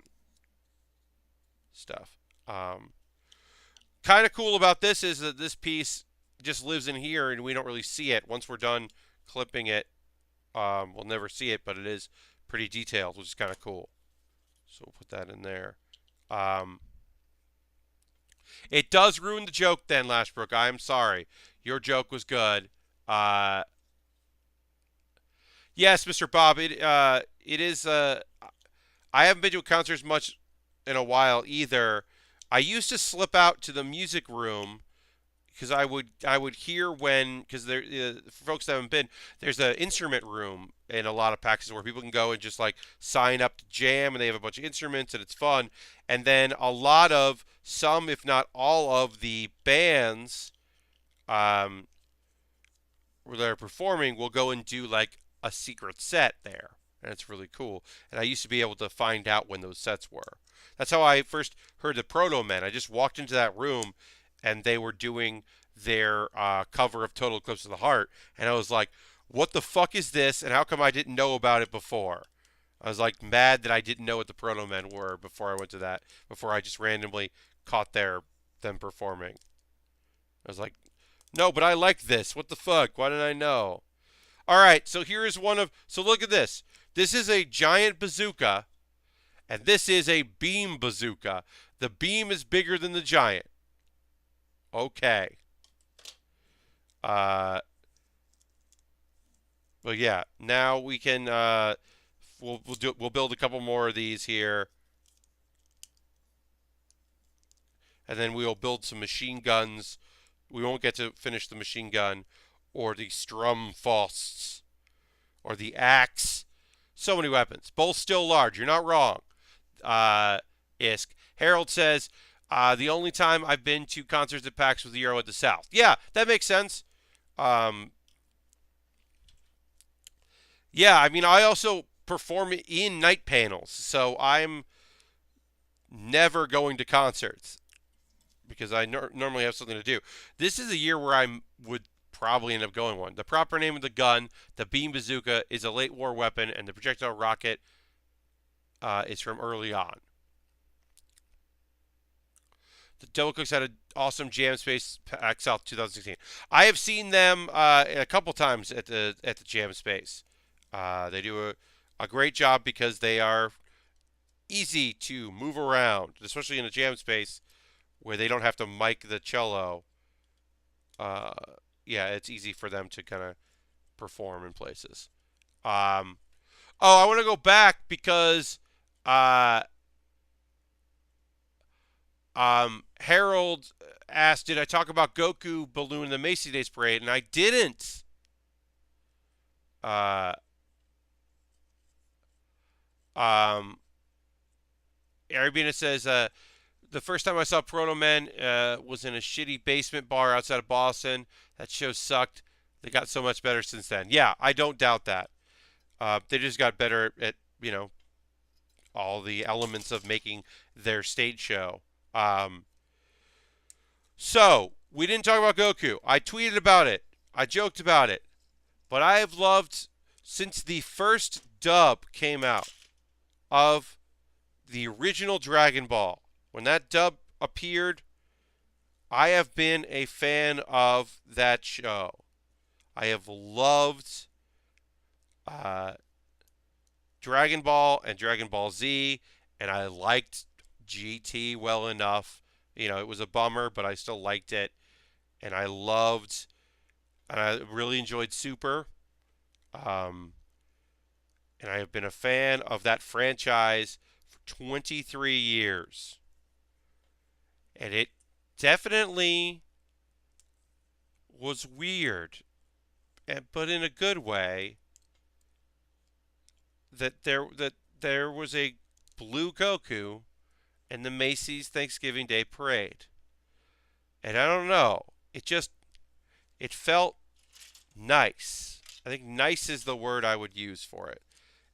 stuff. Kind of cool about this is that this piece just lives in here and we don't really see it. Once we're done clipping it, we'll never see it, but it is pretty detailed, which is kind of cool. So we'll put that in there. It does ruin the joke then, Lashbrook. I am sorry. Your joke was good. Yes, Mr. Bob, it is... I haven't been to a concert as much in a while either. I used to slip out to the music room because I would hear because there for folks that haven't been, there's an instrument room in a lot of PAXs where people can go and just like sign up to jam, and they have a bunch of instruments and it's fun. And then a lot of some, if not all of the bands where they're performing will go and do like a secret set there. And it's really cool. And I used to be able to find out when those sets were. That's how I first heard the Proto Men. I just walked into that room, and they were doing their cover of Total Eclipse of the Heart. And I was like, what the fuck is this? And how come I didn't know about it before? I was like mad that I didn't know what the Proto Men were before I went to that. Before I just randomly caught them performing. I was like, no, but I like this. What the fuck? Why didn't I know? All right, so here is so look at this. This is a giant bazooka, and this is a beam bazooka. The beam is bigger than the giant. Okay. But yeah, now we can we'll build a couple more of these here, and then we'll build some machine guns. We won't get to finish the machine gun or the Strumfausts or the axe. So many weapons, both still large. You're not wrong. Isk. Harold says, the only time I've been to concerts at PAX was the Euro at the South. Yeah, that makes sense. Um, yeah, I mean, I also perform in night panels, so I'm never going to concerts because I normally have something to do. This is a year where I would probably end up going one. The proper name of the gun, the beam bazooka, is a late war weapon, and the projectile rocket is from early on. The Double Cooks had an awesome Jam Space PAX South 2016. I have seen them a couple times at the Jam Space. They do a great job because they are easy to move around, especially in a jam space where they don't have to mic the cello. Uh, yeah, it's easy for them to kind of perform in places. Um, oh, I want to go back because uh, Harold asked, "Did I talk about Goku balloon in the Macy Days parade?" And I didn't. Uh, um, Arabina says, the first time I saw Proto Men was in a shitty basement bar outside of Boston. That show sucked. They got so much better since then. Yeah, I don't doubt that. They just got better at, all the elements of making their stage show. So, we didn't talk about Goku. I tweeted about it. I joked about it. But I have loved, since the first dub came out of the original Dragon Ball, when that dub appeared, I have been a fan of that show. I have loved Dragon Ball and Dragon Ball Z, and I liked GT well enough. It was a bummer, but I still liked it. And I really enjoyed Super. Um, and I have been a fan of that franchise for 23 years. And it definitely was weird, but in a good way, that there was a blue Goku in the Macy's Thanksgiving Day Parade. And I don't know, it felt nice. I think nice is the word I would use for it.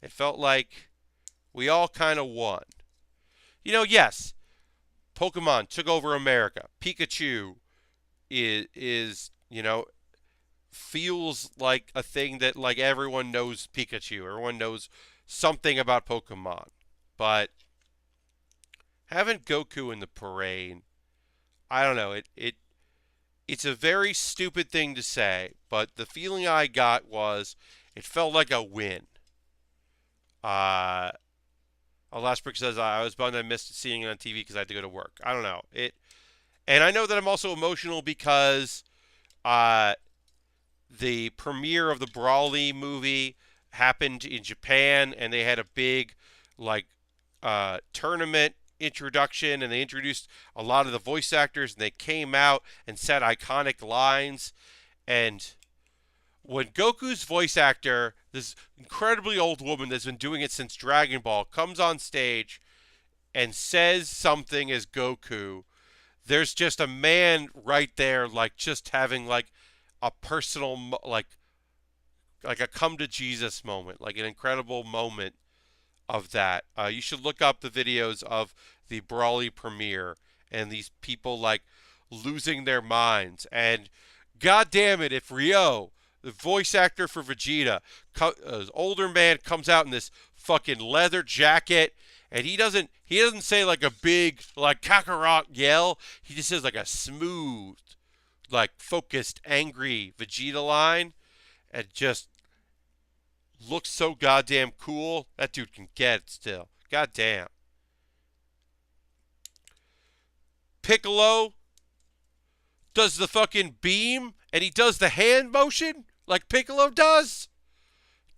It felt like we all kind of won. Yes, Pokemon took over America. Pikachu is feels like a thing that like everyone knows Pikachu. Everyone knows something about Pokemon. But having Goku in the parade, I don't know, it's a very stupid thing to say, but the feeling I got was it felt like a win. Last Brick says I was bummed I missed seeing it on TV because I had to go to work. I don't know it, and I know that I'm also emotional because the premiere of the Brawly movie happened in Japan, and they had a big like tournament introduction, and they introduced a lot of the voice actors, and they came out and said iconic lines. And when Goku's voice actor, this incredibly old woman that's been doing it since Dragon Ball, comes on stage and says something as Goku, there's just a man right there, like just having like a personal, like a come to Jesus moment, like an incredible moment of that. You should look up the videos of the Brawly premiere and these people like losing their minds. And god damn it, if Ryo, the voice actor for Vegeta, an older man, comes out in this fucking leather jacket, and he doesn't say like a big like Kakarot yell. He just says like a smooth, like focused, angry Vegeta line, and just looks so goddamn cool. That dude can get it still. God damn. Piccolo does the fucking beam, and he does the hand motion like Piccolo does.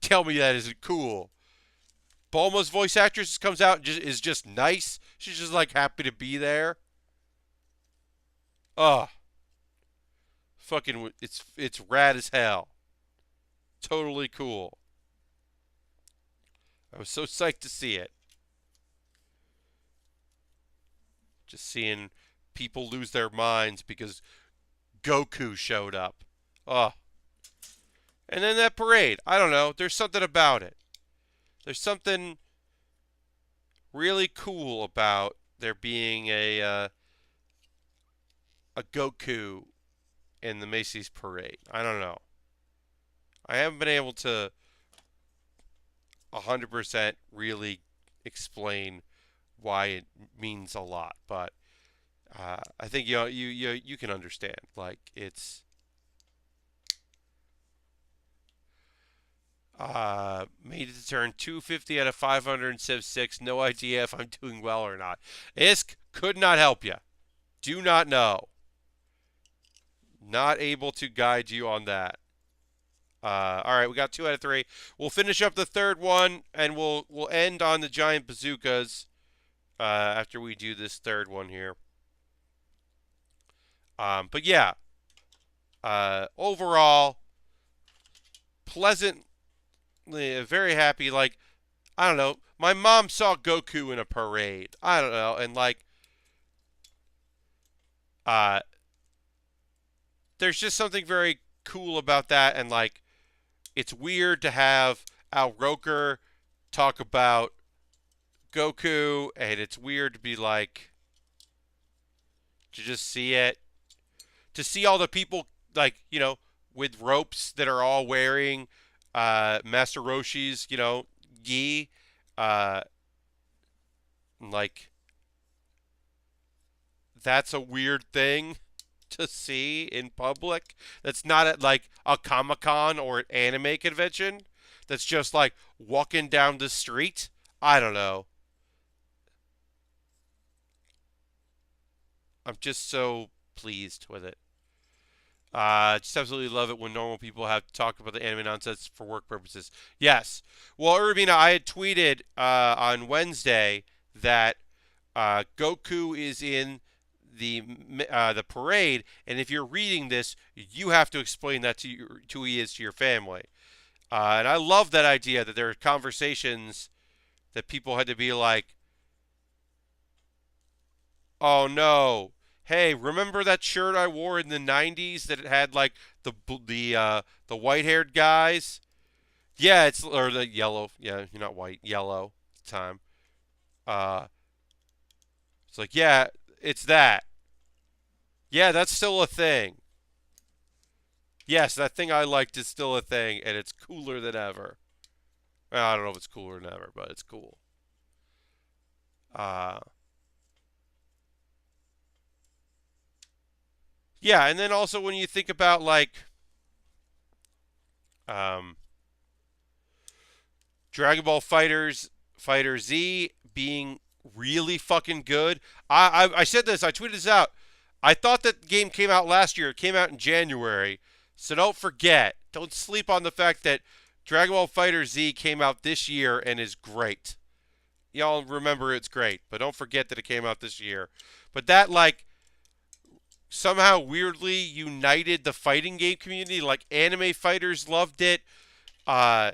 Tell me that isn't cool. Bulma's voice actress comes out and is just nice. She's just like happy to be there. Oh, fucking, it's rad as hell. Totally cool. I was so psyched to see it. Just seeing people lose their minds because Goku showed up. Oh. And then that parade. I don't know. There's something about it. There's something really cool about there being a Goku in the Macy's parade. I don't know. I haven't been able to 100% really explain why it means a lot, but I think you can understand. Like it's made it to turn 250 out of 576. No idea if I'm doing well or not. ISK could not help you. Do not know. Not able to guide you on that. All right, we got 2 out of 3. We'll finish up the third one, and we'll end on the giant bazookas after we do this third one here. But yeah, overall, pleasantly, very happy. Like, I don't know, my mom saw Goku in a parade. I don't know, and like, there's just something very cool about that, and like, it's weird to have Al Roker talk about Goku, and it's weird to be like, to just see it, to see all the people, like, you know, with ropes that are all wearing Master Roshi's, you know, gi, like, that's a weird thing to see in public. That's not at like a Comic-Con or an anime convention. That's just like walking down the street. I don't know. I'm just so pleased with it. Just absolutely love it when normal people have to talk about the anime nonsense for work purposes. Yes. Well, Urbina, I had tweeted on Wednesday that Goku is in the parade, and if you're reading this, you have to explain that to who he is to your family. And I love that idea that there are conversations that people had to be like, "Oh no, hey, remember that shirt I wore in the '90s that it had like the white-haired guys? Yeah, it's or the yellow. Yeah, you're not white, yellow at the time. Uh, it's like, yeah, it's that. Yeah, that's still a thing. Yes, that thing I liked is still a thing, and it's cooler than ever. Well, I don't know if it's cooler than ever, but it's cool. Uh, yeah, and then also when you think about like um, Dragon Ball Fighter Z being really fucking good. I said this. I tweeted this out. I thought that game came out last year. It came out in January. So don't forget. Don't sleep on the fact that Dragon Ball Fighter Z came out this year and is great. Y'all remember it's great, but don't forget that it came out this year. But that like somehow weirdly united the fighting game community. Like anime fighters loved it. Uh,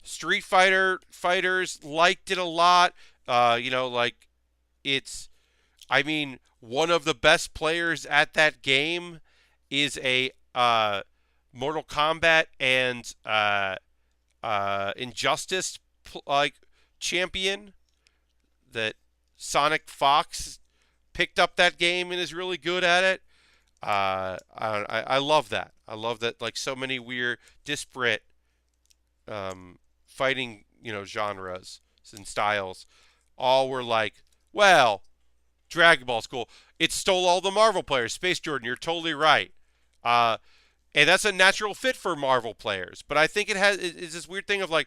Street Fighter fighters liked it a lot. You know, like it's, I mean, one of the best players at that game is a Mortal Kombat and Injustice like champion. That Sonic Fox picked up that game and is really good at it. I love that. I love that. Like so many weird, disparate fighting, you know, genres and styles, all were like, well, Dragon Ball's cool. It stole all the Marvel players. Space Jordan, you're totally right. And that's a natural fit for Marvel players. But I think it's this weird thing of like,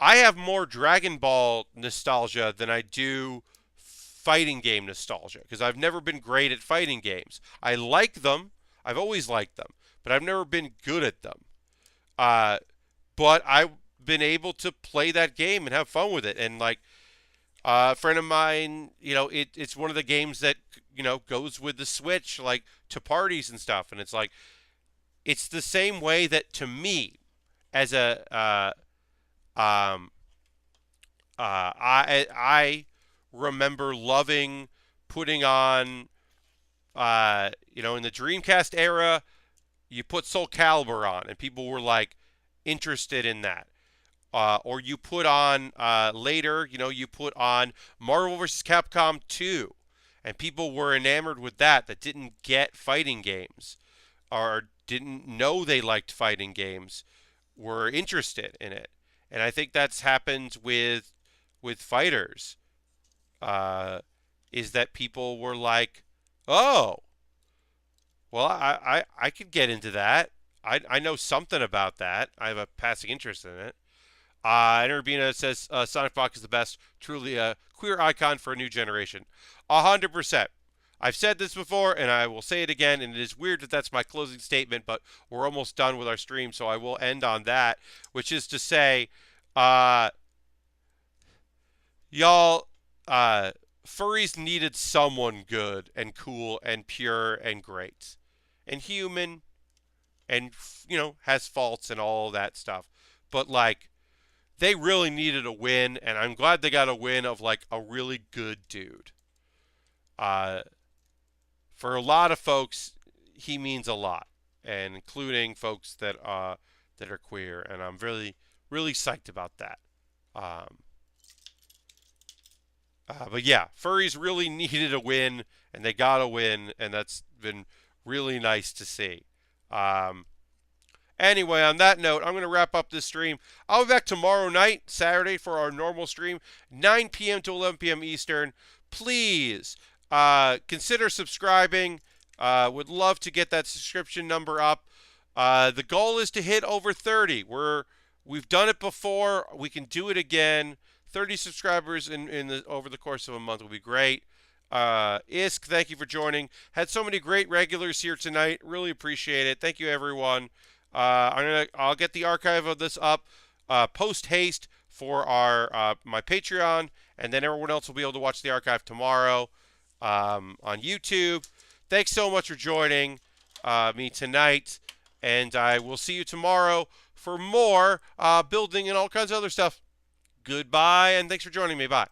I have more Dragon Ball nostalgia than I do fighting game nostalgia because I've never been great at fighting games. I like them. I've always liked them, but I've never been good at them. But been able to play that game and have fun with it. And like a friend of mine, it's one of the games that goes with the Switch, like to parties and stuff. And it's like it's the same way that to me, as a I remember loving putting on in the Dreamcast era, you put Soul Calibur on, and people were like interested in that. Or you put on later, you put on Marvel vs. Capcom 2, and people were enamored with that didn't get fighting games or didn't know they liked fighting games, were interested in it. And I think that's happened with fighters. Is that people were like, oh, well, I could get into that. I know something about that. I have a passing interest in it. And Urbina says Sonic Fox is the best, truly a queer icon for a new generation. 100%. I've said this before, and I will say it again, and it is weird that that's my closing statement, but we're almost done with our stream, so I will end on that, which is to say, y'all, furries needed someone good and cool and pure and great and human and, has faults and all that stuff. But, like, they really needed a win, and I'm glad they got a win of, like, a really good dude. For a lot of folks, he means a lot, and including folks that are queer, and I'm really, really psyched about that. But yeah, furries really needed a win, and they got a win, and that's been really nice to see. Anyway, on that note, I'm going to wrap up this stream. I'll be back tomorrow night, Saturday, for our normal stream, 9 p.m. to 11 p.m. Eastern. Please consider subscribing. Would love to get that subscription number up. The goal is to hit over 30. We've done it before. We can do it again. 30 subscribers over the course of a month would be great. Isk, thank you for joining. Had so many great regulars here tonight. Really appreciate it. Thank you, everyone. I'll get the archive of this up post haste for my Patreon, and then everyone else will be able to watch the archive tomorrow on YouTube. Thanks so much for joining me tonight, and I will see you tomorrow for more building and all kinds of other stuff. Goodbye, and thanks for joining me. Bye.